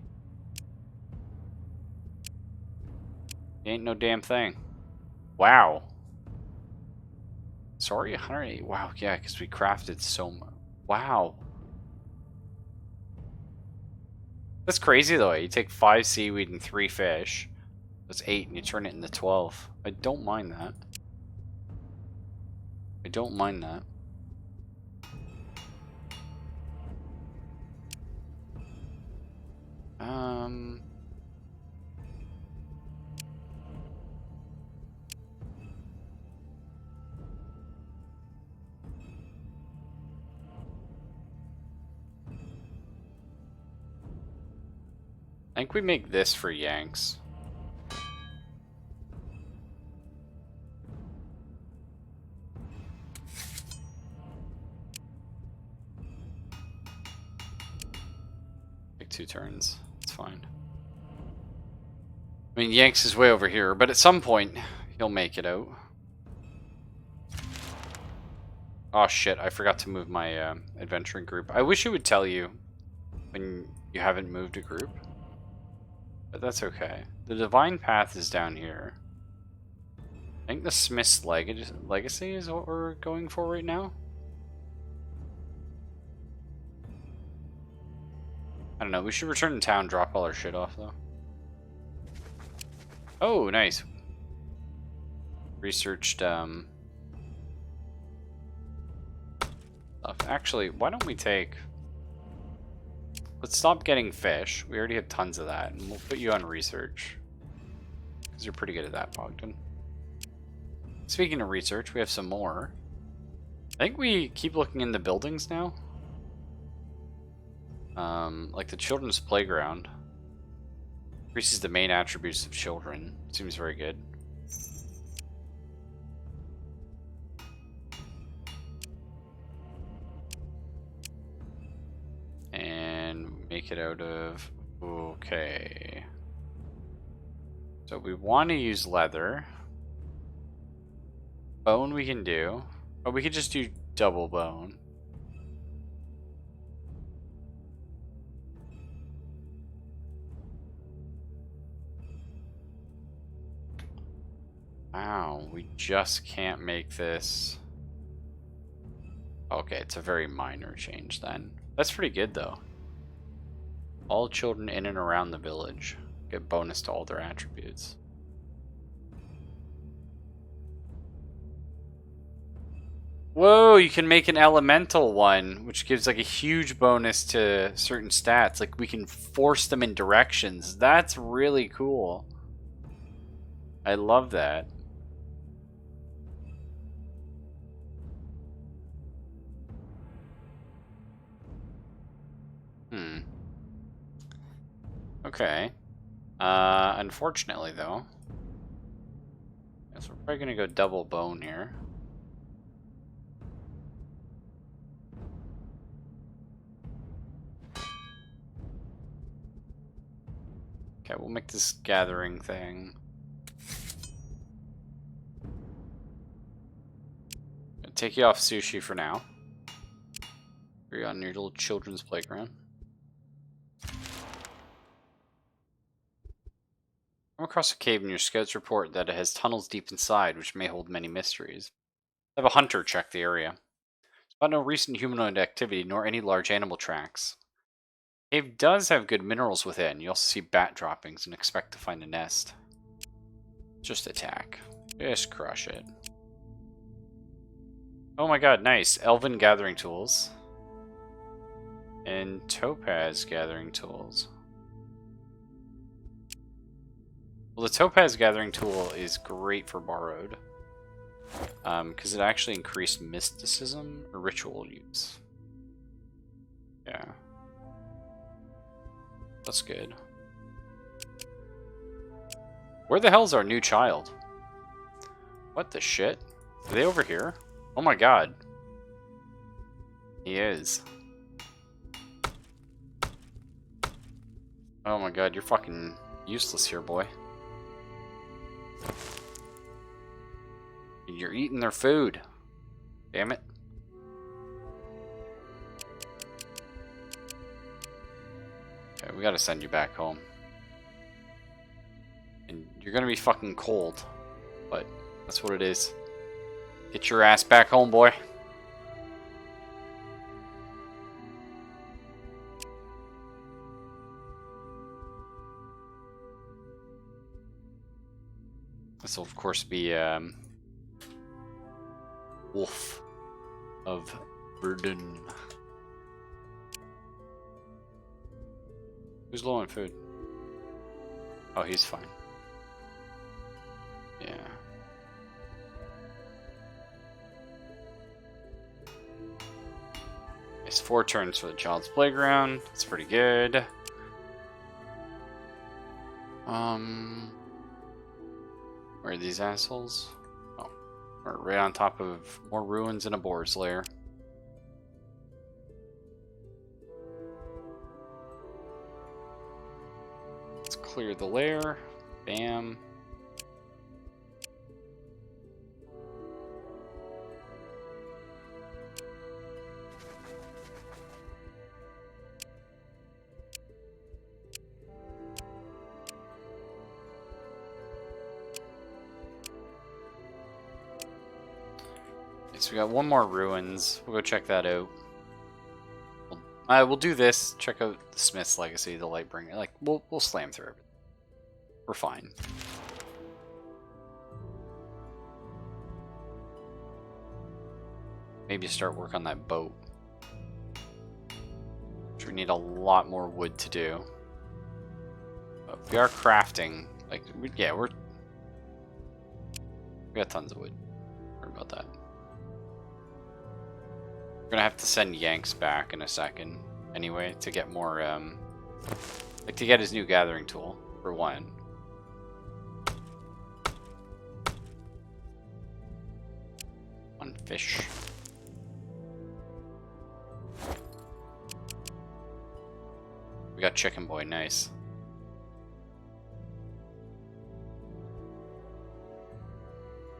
S1: Ain't no damn thing. Wow. Sorry, 108. Wow, yeah, because we crafted so much. Wow. That's crazy, though. You take 5 seaweed and 3 fish. That's 8, and you turn it into 12. I don't mind that. I don't mind that. I think we make this for Yanks. Take 2 turns. It's fine. I mean, Yanks is way over here, but at some point, he'll make it out. Oh shit, I forgot to move my adventuring group. I wish it would tell you when you haven't moved a group. But that's okay. The Divine Path is down here. I think the Smith's Legacy is what we're going for right now. I don't know, we should return to town, drop all our shit off though. Oh, nice. Researched, stuff. Actually, why don't we take... Let's stop getting fish. We already have tons of that, and we'll put you on research. Because you're pretty good at that, Bogdan. Speaking of research, we have some more. I think we keep looking in the buildings now. Like the children's playground. Increases the main attributes of children. Seems very good. And make it out of... Okay. So we want to use leather. Bone we can do. Or we could just do double bone. Wow, we just can't make this. Okay, it's a very minor change then. That's pretty good though. All children in and around the village get bonus to all their attributes. Whoa, you can make an elemental one, which gives like a huge bonus to certain stats. Like we can force them in directions. That's really cool. I love that. Okay. Unfortunately though. Guess we're probably gonna go double bone here. Okay, we'll make this gathering thing. Gonna take you off sushi for now. You're on your little children's playground. Come across a cave and your scouts report that it has tunnels deep inside, which may hold many mysteries. Have a hunter check the area. But no recent humanoid activity, nor any large animal tracks. Cave does have good minerals within. You also see bat droppings and expect to find a nest. Just attack. Just crush it. Oh my god, nice. Elven gathering tools. And topaz gathering tools. Well, the topaz gathering tool is great for borrowed. Because it actually increased mysticism or ritual use. Yeah. That's good. Where the hell's our new child? What the shit? Are they over here? Oh my god. He is. Oh my god, you're fucking useless here, boy. You're eating their food. Damn it. Okay, we gotta send you back home. And you're gonna be fucking cold. But that's what it is. Get your ass back home, boy. This will, of course, be Wolf of Verdun. Who's low on food? Oh, he's fine. Yeah. It's 4 turns for the child's playground. That's pretty good. Where are these assholes? Oh, we're right on top of more ruins and a boar's lair. Let's clear the lair. Bam. So we got one more ruins. We'll go check that out. We'll do this. Check out the Smith's Legacy, the Lightbringer. Like we'll slam through everything. We're fine. Maybe start work on that boat. Which we need a lot more wood to do. But we are crafting. Like we got tons of wood. Sorry about that. We're gonna have to send Yanks back in a second, anyway, to get more, like to get his new gathering tool, for one. One fish. We got Chicken Boy, nice.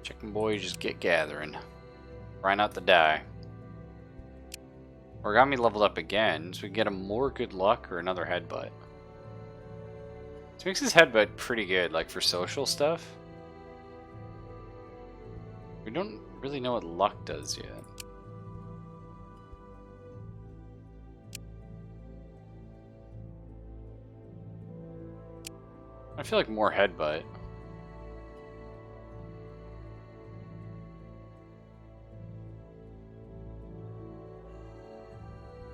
S1: Chicken Boy, just get gathering. Try not to die. Origami leveled up again, so we can get him more good luck or another headbutt. This makes his headbutt pretty good, like for social stuff. We don't really know what luck does yet. I feel like more headbutt.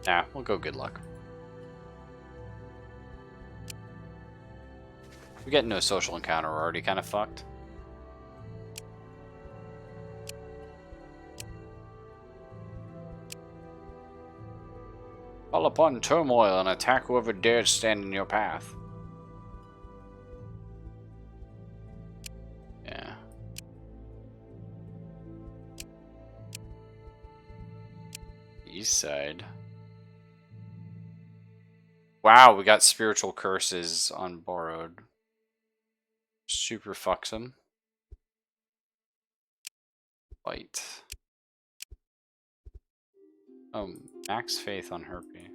S1: Nah, we'll go good luck. We get no social encounter, we're already kind of fucked. Call upon turmoil and attack whoever dares stand in your path. Yeah. East side. Wow, we got spiritual curses on borrowed. Super fucks him. Fight. Oh, max faith on Herpy.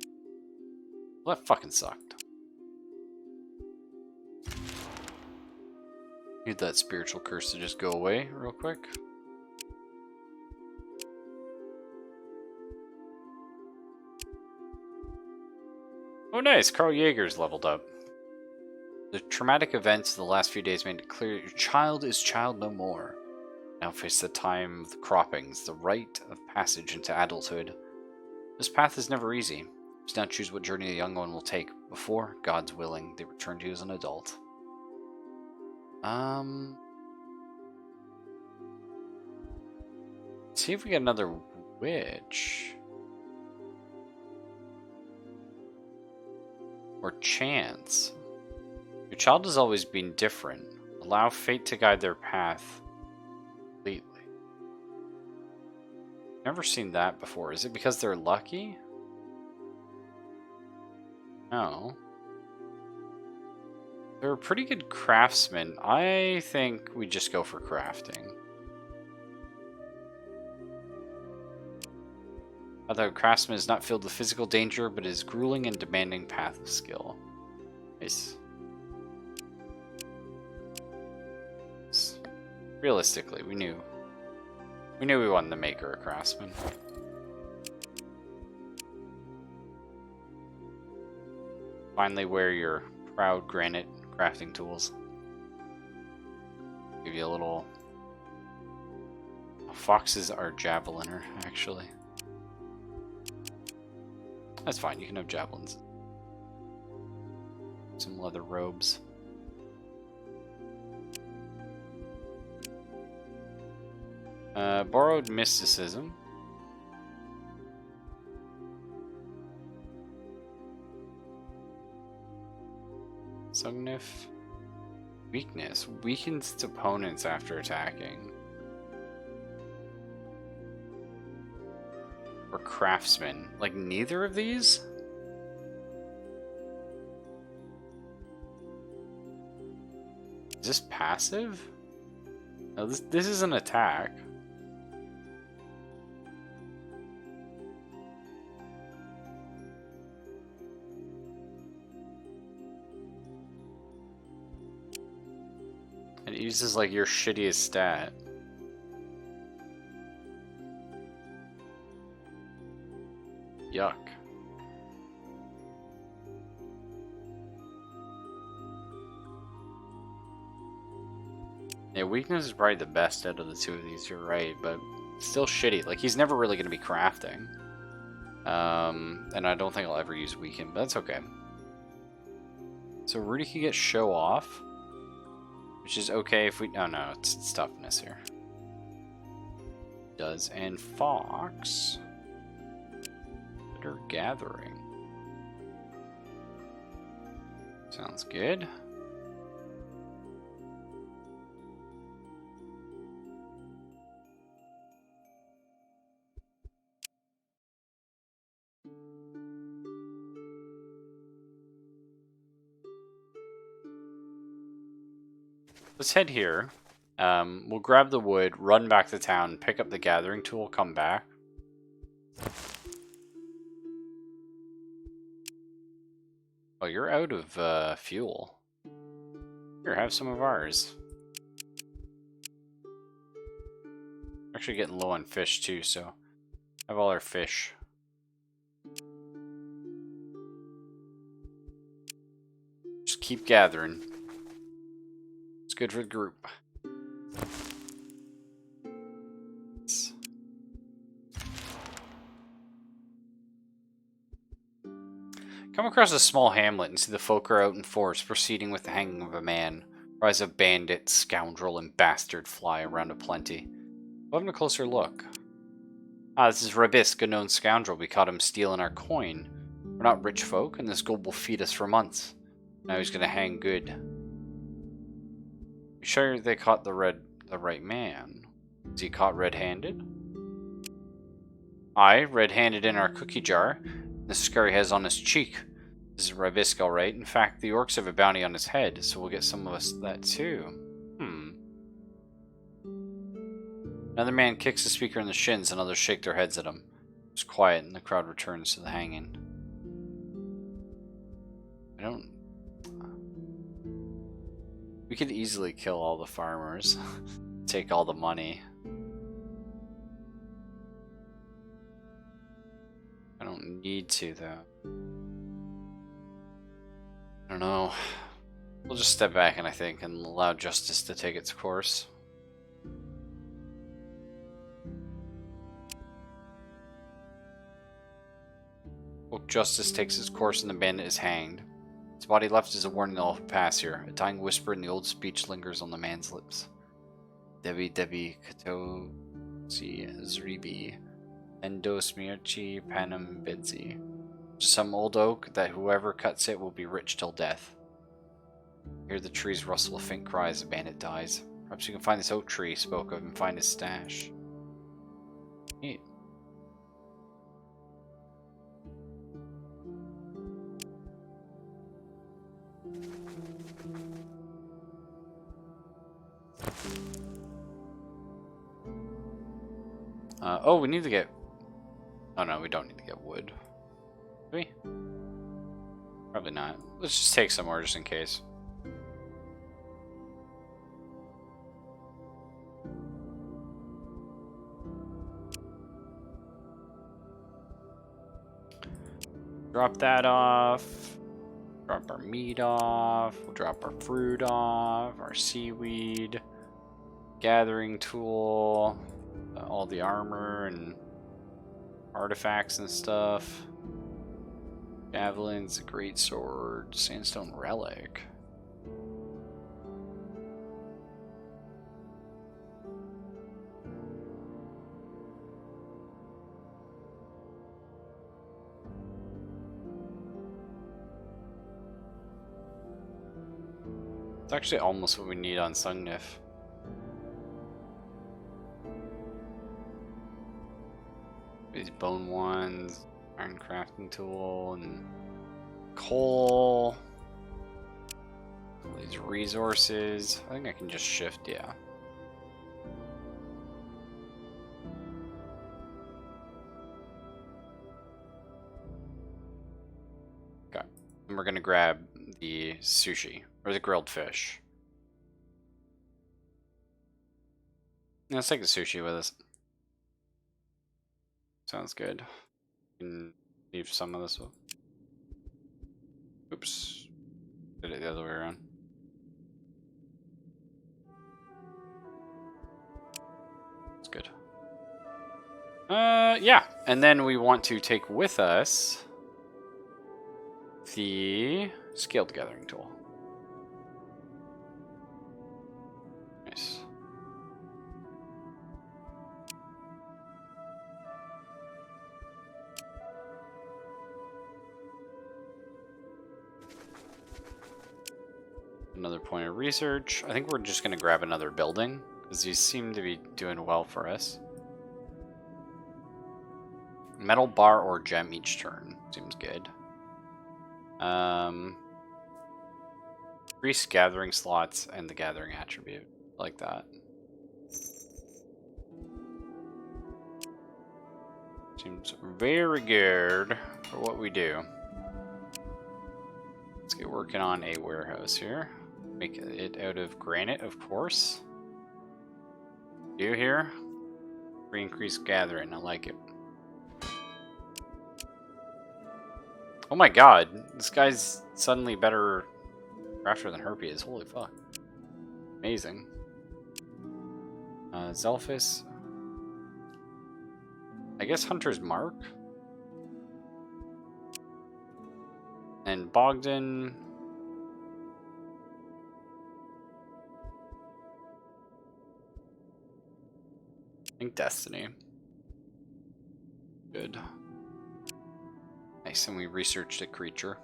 S1: Well, that fucking sucked. Need that spiritual curse to just go away real quick. nice. Carl Jaeger's leveled up. The traumatic events of the last few days made it clear that your child is child no more. Now face the time of the croppings, the rite of passage into adulthood. This path is never easy. You must now choose what journey the young one will take before, God's willing, they return to you as an adult. See if we get another witch. Or chance. Your child has always been different. Allow fate to guide their path completely. Never seen that before. Is it because they're lucky? No. They're a pretty good craftsman. I think we just go for crafting. Although craftsman is not filled with physical danger, but is grueling and demanding path of skill. Nice. Realistically, we knew we wanted to make her a craftsman. Finally wear your proud granite crafting tools. Give you a little... Foxes are javeliner, actually. That's fine, you can have javelins. Some leather robes. Borrowed mysticism. Sugnif. Weakness. Weakens its opponents after attacking. Or craftsman. Like neither of these? Is this passive? No, this is an attack. It uses like your shittiest stat. Yuck. Yeah, weakness is probably the best out of the two of these, you're right, but still shitty. Like, he's never really going to be crafting. And I don't think I'll ever use weaken, but that's okay. So Rudy can get show off, which is okay if we... Oh no, it's toughness here. Does, and Fox... Better gathering. Sounds good. Let's head here. We'll grab the wood, run back to town, pick up the gathering tool, come back. Oh, you're out of fuel. Here, have some of ours. Actually getting low on fish too, so have all our fish. Just keep gathering. It's good for the group. Come across a small hamlet and see the folk are out in force, proceeding with the hanging of a man. Cries of bandit, scoundrel, and bastard fly around aplenty. We'll have a closer look. Ah, this is Rabisk, a known scoundrel. We caught him stealing our coin. We're not rich folk, and this gold will feed us for months. Now he's gonna hang good. You sure they caught the right man? Is he caught red-handed? Aye, red-handed in our cookie jar. The scurry has on his cheek. This is Rabisk, all right. In fact, the orcs have a bounty on his head, so we'll get some of us that too. Another man kicks the speaker in the shins, and others shake their heads at him. It's quiet, and the crowd returns to the hanging. We could easily kill all the farmers. Take all the money. I don't need to, though. I don't know. We'll just step back and I think and allow justice to take its course. Well, justice takes its course and the bandit is hanged. His body left is a warning that all who pass here. A dying whisper in the old speech lingers on the man's lips. Debi Debi Kato Si Zribi Endos Mirchi Panam Bidzi. Just some old oak that whoever cuts it will be rich till death. Hear the trees rustle a faint cry as the bandit dies. Perhaps you can find this oak tree he spoke of and find his stash. Neat. Oh, we need to get... Oh no, we don't need to get wood. Do we? Probably not. Let's just take some more just in case. Drop that off. Drop our meat off. We'll drop our fruit off. Our seaweed. Gathering tool. All the armor and artifacts and stuff. Javelins, a great sword, sandstone relic. It's actually almost what we need on Sungnif. These bone ones, iron crafting tool, and coal. All these resources. I think I can just shift, yeah. Okay. And we're gonna grab the sushi, or the grilled fish. Yeah, let's take the sushi with us. Sounds good. You can leave some of this. Oops. Did it the other way around. That's good. Yeah. And then we want to take with us the scaled gathering tool. Nice. Another point of research. I think we're just going to grab another building because these seem to be doing well for us. Metal bar or gem each turn. Seems good. Increase gathering slots and the gathering attribute. Like that. Seems very good for what we do. Let's get working on a warehouse here. Make it out of granite, of course. Do here. Increase gathering. I like it. Oh my god. This guy's suddenly better crafter than Herpy is. Holy fuck. Amazing. Zelphus. I guess Hunter's Mark. And Bogdan. I think Destiny. Good. Nice, and we researched a creature.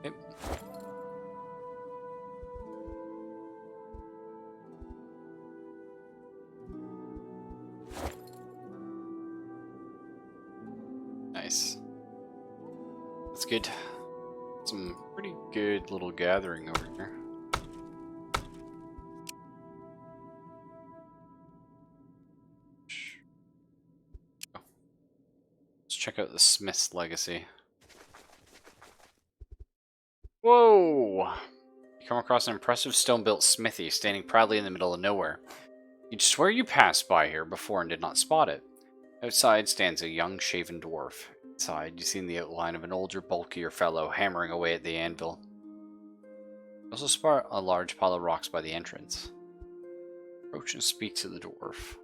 S1: Yep. Nice. That's good. Some pretty good little gathering over here. Oh. Let's check out the Smith's Legacy. Whoa! You come across an impressive stone-built smithy standing proudly in the middle of nowhere. You'd swear you passed by here before and did not spot it. Outside stands a young shaven dwarf. Inside, you see the outline of an older, bulkier fellow hammering away at the anvil. You also spot a large pile of rocks by the entrance. Approach and speak to the dwarf.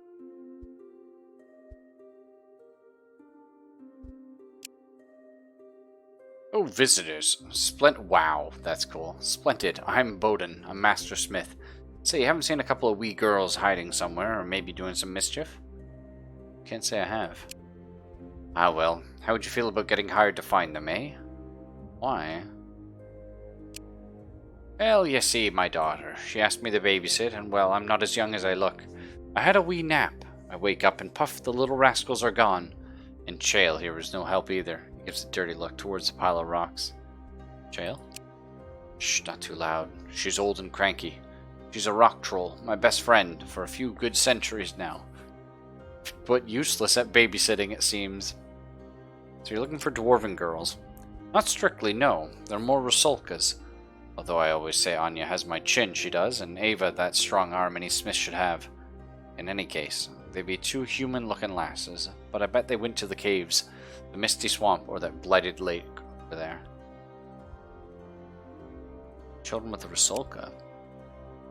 S1: Oh, visitors. Wow, that's cool. Splendid. I'm Bowden, a master smith. Say, you haven't seen a couple of wee girls hiding somewhere, or maybe doing some mischief? Can't say I have. Ah, well. How would you feel about getting hired to find them, eh? Why? Well, you see, my daughter. She asked me to babysit, and well, I'm not as young as I look. I had a wee nap. I wake up and puff, the little rascals are gone. And Chael here is no help either. He gives a dirty look towards the pile of rocks. Chael? Shh, not too loud. She's old and cranky. She's a rock troll, my best friend, for a few good centuries now. But useless at babysitting, it seems. So you're looking for dwarven girls? Not strictly, no. They're more Rusalkas. Although I always say Anya has my chin, she does, and Ava that strong arm any smith should have. In any case, they be two human-looking lasses, but I bet they went to the caves, the misty swamp, or that blighted lake over there. Children with a Rusalka.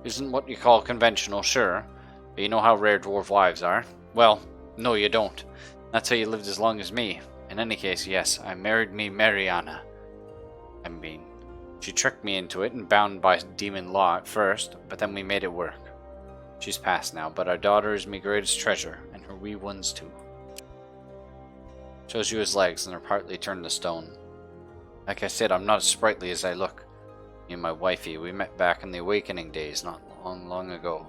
S1: Isn't what you call conventional, sure, but you know how rare dwarf wives are. Well, no you don't. That's how you lived as long as me. In any case, yes, I married me Mariana. I mean, she tricked me into it and bound by demon law at first, but then we made it work. She's passed now, but our daughter is me greatest treasure, and her wee ones too. Shows you his legs, and they're partly turned to stone. Like I said, I'm not as sprightly as I look. Me and my wifey, we met back in the awakening days not long ago.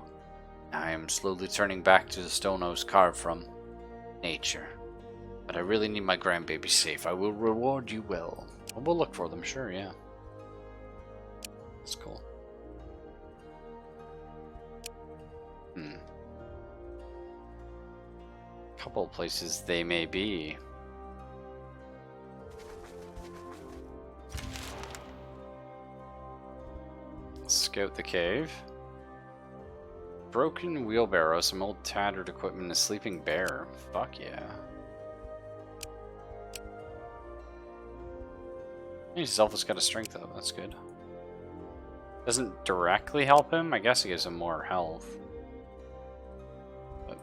S1: I am slowly turning back to the stone I was carved from. Nature. But I really need my grandbaby safe. I will reward you well. We'll look for them, sure, yeah. That's cool. Couple of places they may be. Scout the cave. Broken wheelbarrow, some old tattered equipment, a sleeping bear. Fuck yeah. His Zelda's got a strength though, that's good. Doesn't directly help him, I guess it gives him more health. But...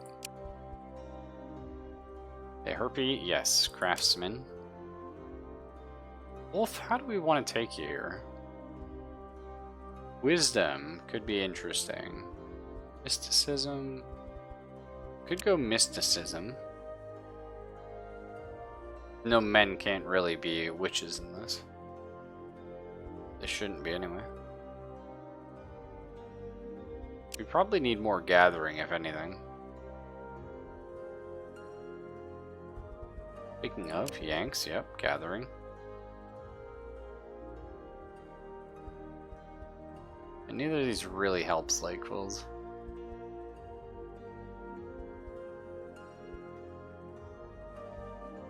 S1: Hey, Herpy, yes, craftsman. Wolf, how do we want to take you here? Wisdom could be interesting. Mysticism. Could go mysticism. No, men can't really be witches in this. They shouldn't be anyway. We probably need more gathering, if anything. Speaking of, Yanks, yep, gathering. And neither of these really helps Lakeville's.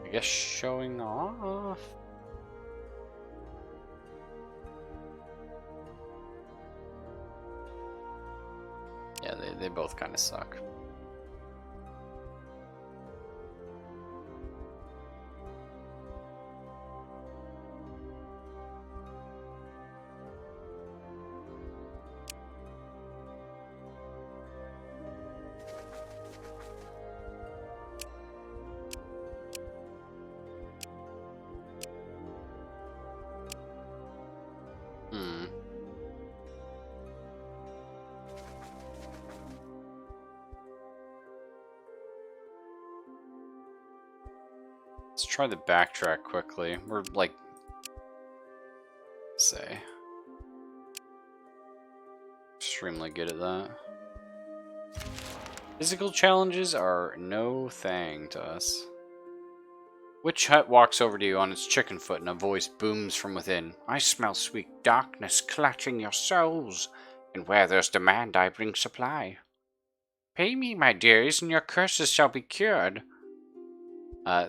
S1: I guess showing off. Yeah, they both kind of suck. Let's try the backtrack quickly. We're like, say, extremely good at that. Physical challenges are no thing to us. Witch Hut walks over to you on its chicken foot and a voice booms from within. I smell sweet darkness clutching your souls, and where there's demand I bring supply. Pay me, my dears, and your curses shall be cured.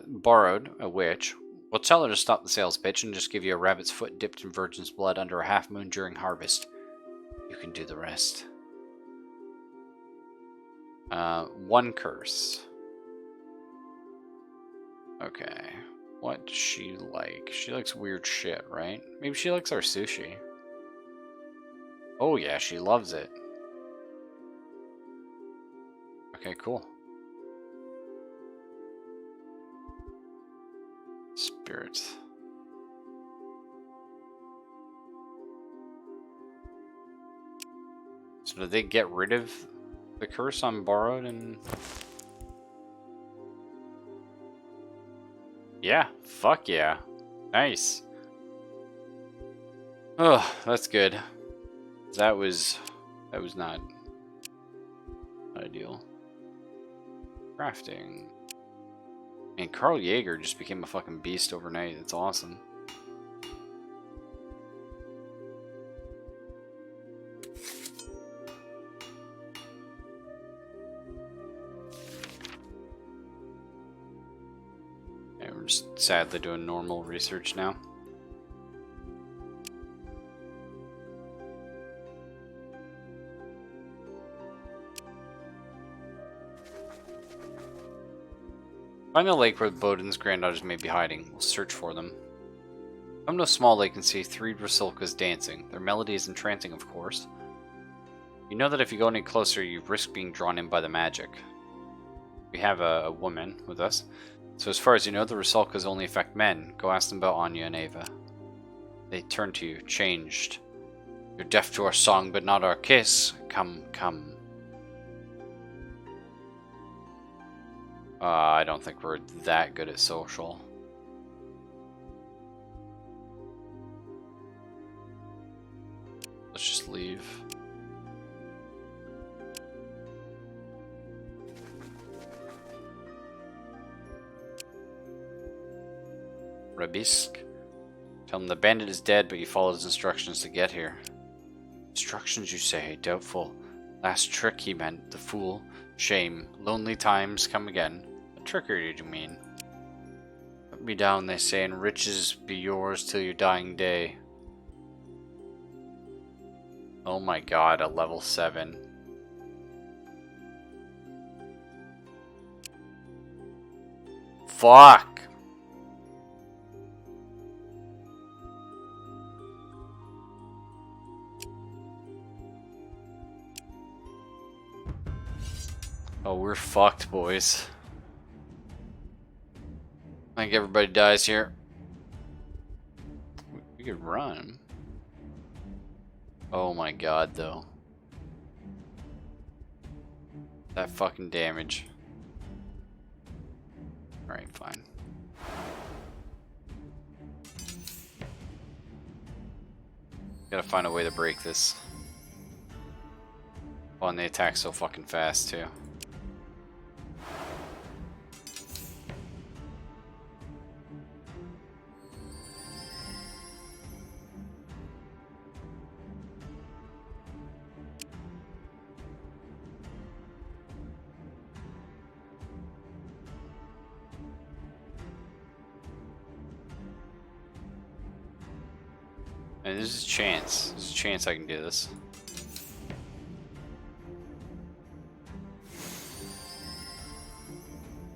S1: Borrowed, a witch, We'll tell her to stop the sales pitch and just give you a rabbit's foot dipped in virgin's blood under a half moon during harvest. You can do the rest. 1 curse. Okay. What does she like? She likes weird shit, right? Maybe she likes our sushi. Oh yeah, she loves it. Okay, cool. Spirits. So did they get rid of the curse on borrowed and... Yeah, fuck yeah. Nice. Oh, that's good. That was not ideal. Crafting. And Carl Yeager just became a fucking beast overnight. That's awesome. And we're just sadly doing normal research now. Find the lake where Bowden's granddaughters may be hiding. We'll search for them. Come to a small lake and see 3 Rusalkas dancing. Their melody is entrancing, of course. You know that if you go any closer, you risk being drawn in by the magic. We have a woman with us. So as far as you know, the Rusalkas only affect men. Go ask them about Anya and Ava. They turn to you, changed. You're deaf to our song, but not our kiss. Come, come. I don't think we're that good at social. Let's just leave. Rabisk. Tell him the bandit is dead, but you followed his instructions to get here. Instructions, you say? Doubtful. Last trick, he meant. The fool. Shame. Lonely times come again. What trickery do you mean? Put me down, they say, and riches be yours till your dying day. Oh my god, a level 7. Fuck! Oh, we're fucked, boys. I think everybody dies here. We could run. Oh my god, though. That fucking damage. Alright, fine. Gotta find a way to break this. Oh, and they attack so fucking fast, too. And there's a chance. There's a chance I can do this.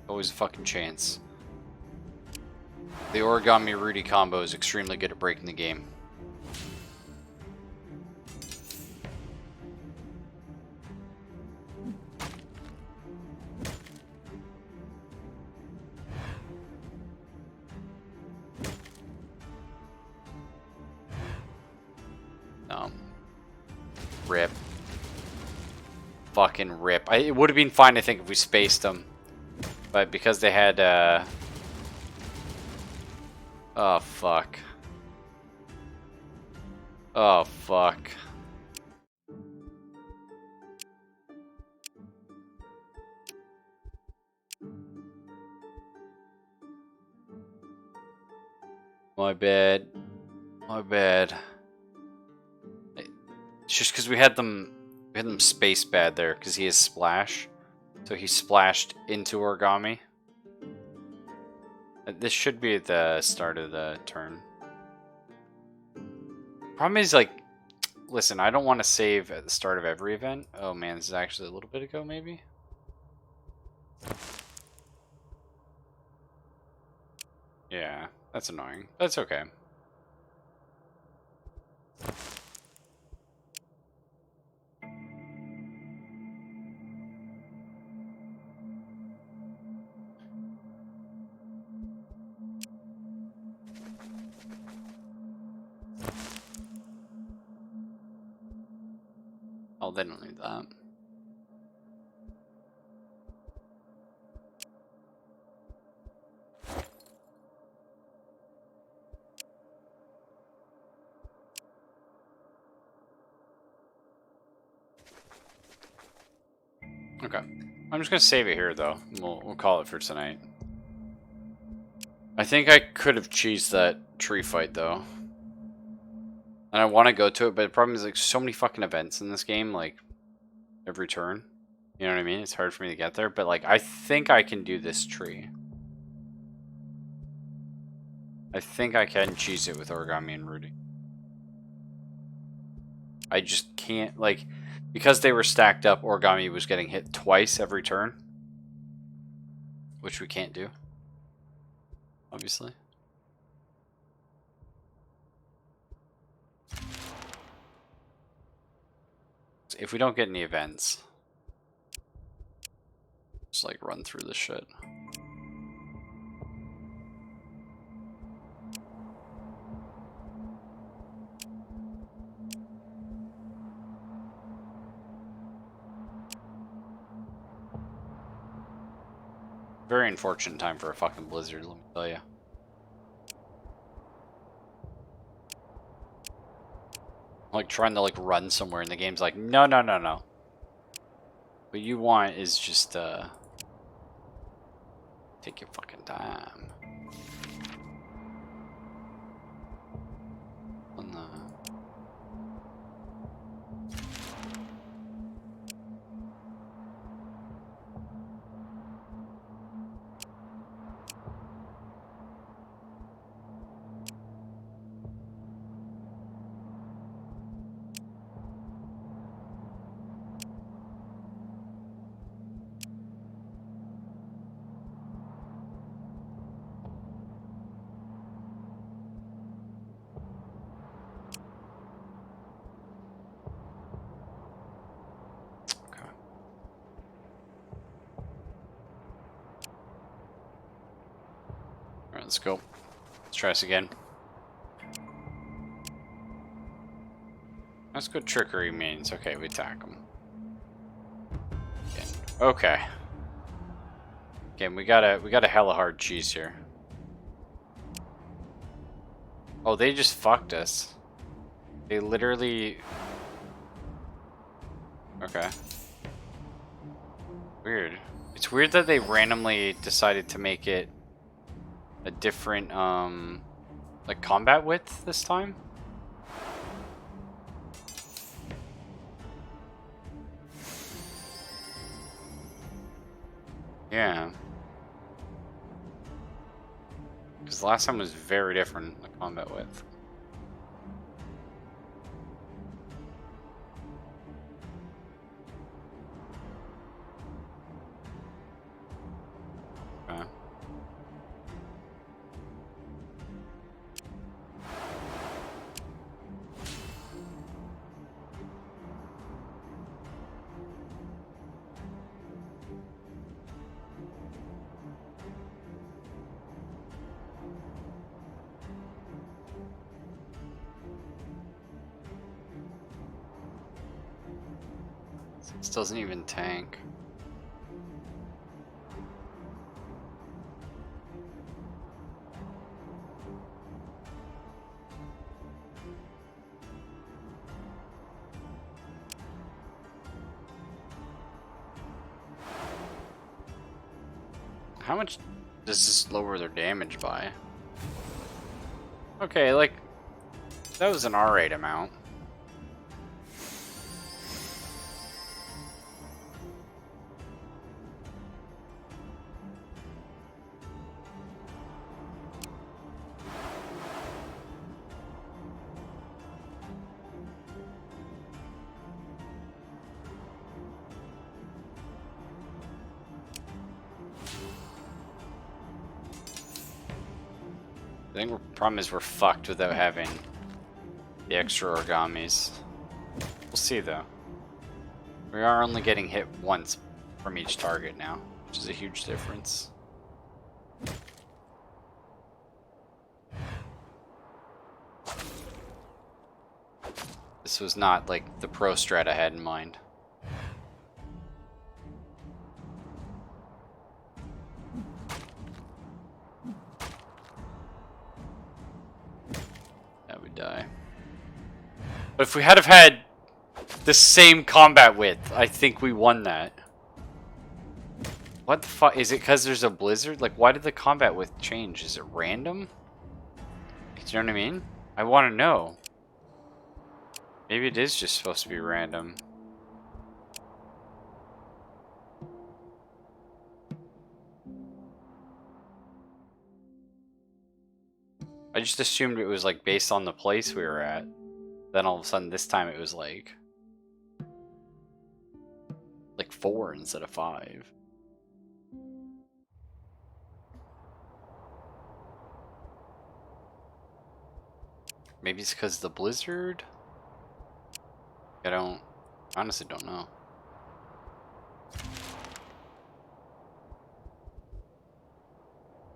S1: Always a fucking chance. The Origami Rudy combo is extremely good at breaking the game. Rip. Fucking rip. It would have been fine, I think, if we spaced them. But because they had, oh, fuck. Oh, fuck. My bad. My bad. It's just because we had them space bad there, because he has splash. So he splashed into Origami. This should be at the start of the turn. Problem is, like, listen, I don't want to save at the start of every event. Oh man, this is actually a little bit ago, maybe? Yeah, that's annoying. That's okay. Oh, they don't need that. Okay. I'm just gonna save it here, though. We'll call it for tonight. I think I could have cheesed that tree fight, though. And I want to go to it, but the problem is, like, so many fucking events in this game, like, every turn. You know what I mean? It's hard for me to get there, but, like, I think I can do this tree. I think I can cheese it with Origami and Rudy. I just can't, like, because they were stacked up, Origami was getting hit twice every turn. Which we can't do. Obviously. So if we don't get any events, just, like, run through this shit. Very unfortunate time for a fucking blizzard, let me tell you. Like, trying to, like, run somewhere and the game's like, no, no, no, no. What you want is just, take your fucking time. On the... Alright, let's go. Let's try this again. That's good trickery means. Okay, we attack them. Okay. Again, we got a hella hard cheese here. Oh, they just fucked us. They literally... Okay. Weird. It's weird that they randomly decided to make it a different, like, combat width this time. Yeah. Because last time was very different, the combat width. Okay. This doesn't even tank. How much does this lower their damage by? Okay, like, that was an alright amount. I think the problem is we're fucked without having the extra origamis. We'll see though. We are only getting hit once from each target now, which is a huge difference. This was not like the pro strat I had in mind. That would die. But if we had have had the same combat width, I think we won that. What the fuck? Is it because there's a blizzard? Like, why did the combat width change? Is it random? Do you know what I mean? I want to know. Maybe it is just supposed to be random. I just assumed it was like based on the place we were at. Then all of a sudden this time it was like 4 instead of 5. Maybe it's because of the blizzard? I honestly don't know.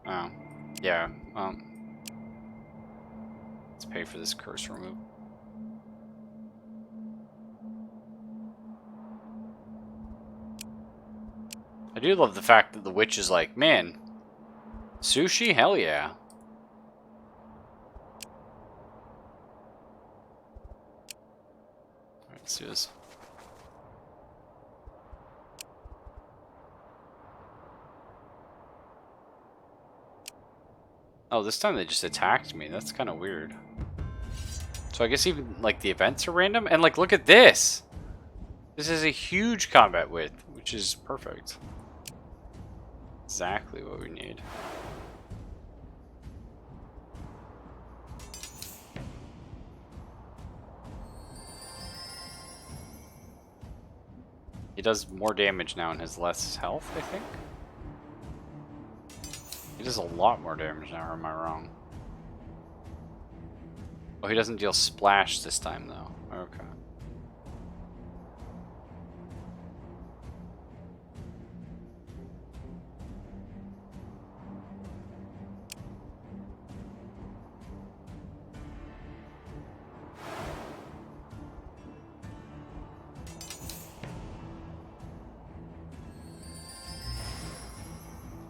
S1: Oh, yeah, let's pay for this curse removal. I do love the fact that the witch is like, man, sushi? Hell yeah. Alright, let's do this. Oh, this time they just attacked me. That's kind of weird. So I guess even, like, the events are random? And, like, look at this! This is a huge combat width, which is perfect. Exactly what we need. He does more damage now and has less health, I think? He does a lot more damage now, or am I wrong? Oh, he doesn't deal splash this time, though. Okay.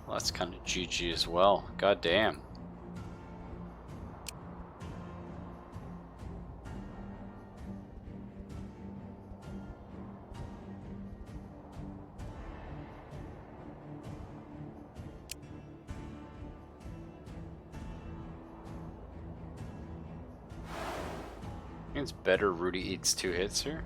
S1: Well, that's kind of GG as well. God damn. I think it's better Rudy eats 2 hits here.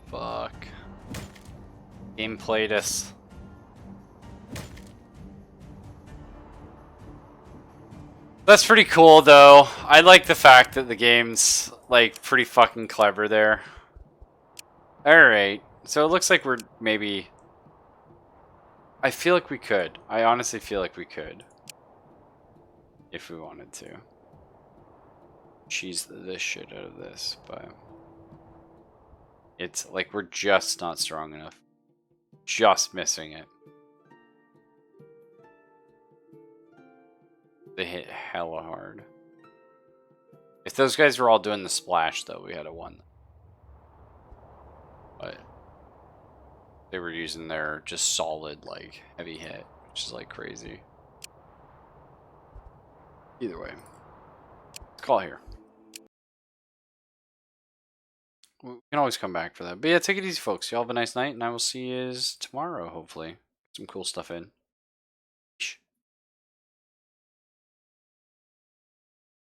S1: Fuck. Game played us. That's pretty cool though. I like the fact that the game's like pretty fucking clever there. Alright, so it looks like we're maybe... I feel like we could. I honestly feel like we could. If we wanted to. Cheese the shit out of this, but... It's like we're just not strong enough. Just missing it. They hit hella hard. If those guys were all doing the splash, though, we had a 1. But they were using their just solid, like, heavy hit, which is like crazy. Either way, let's call here. We can always come back for that. But yeah, take it easy, folks. Y'all have a nice night, and I will see you tomorrow, hopefully. Some cool stuff in.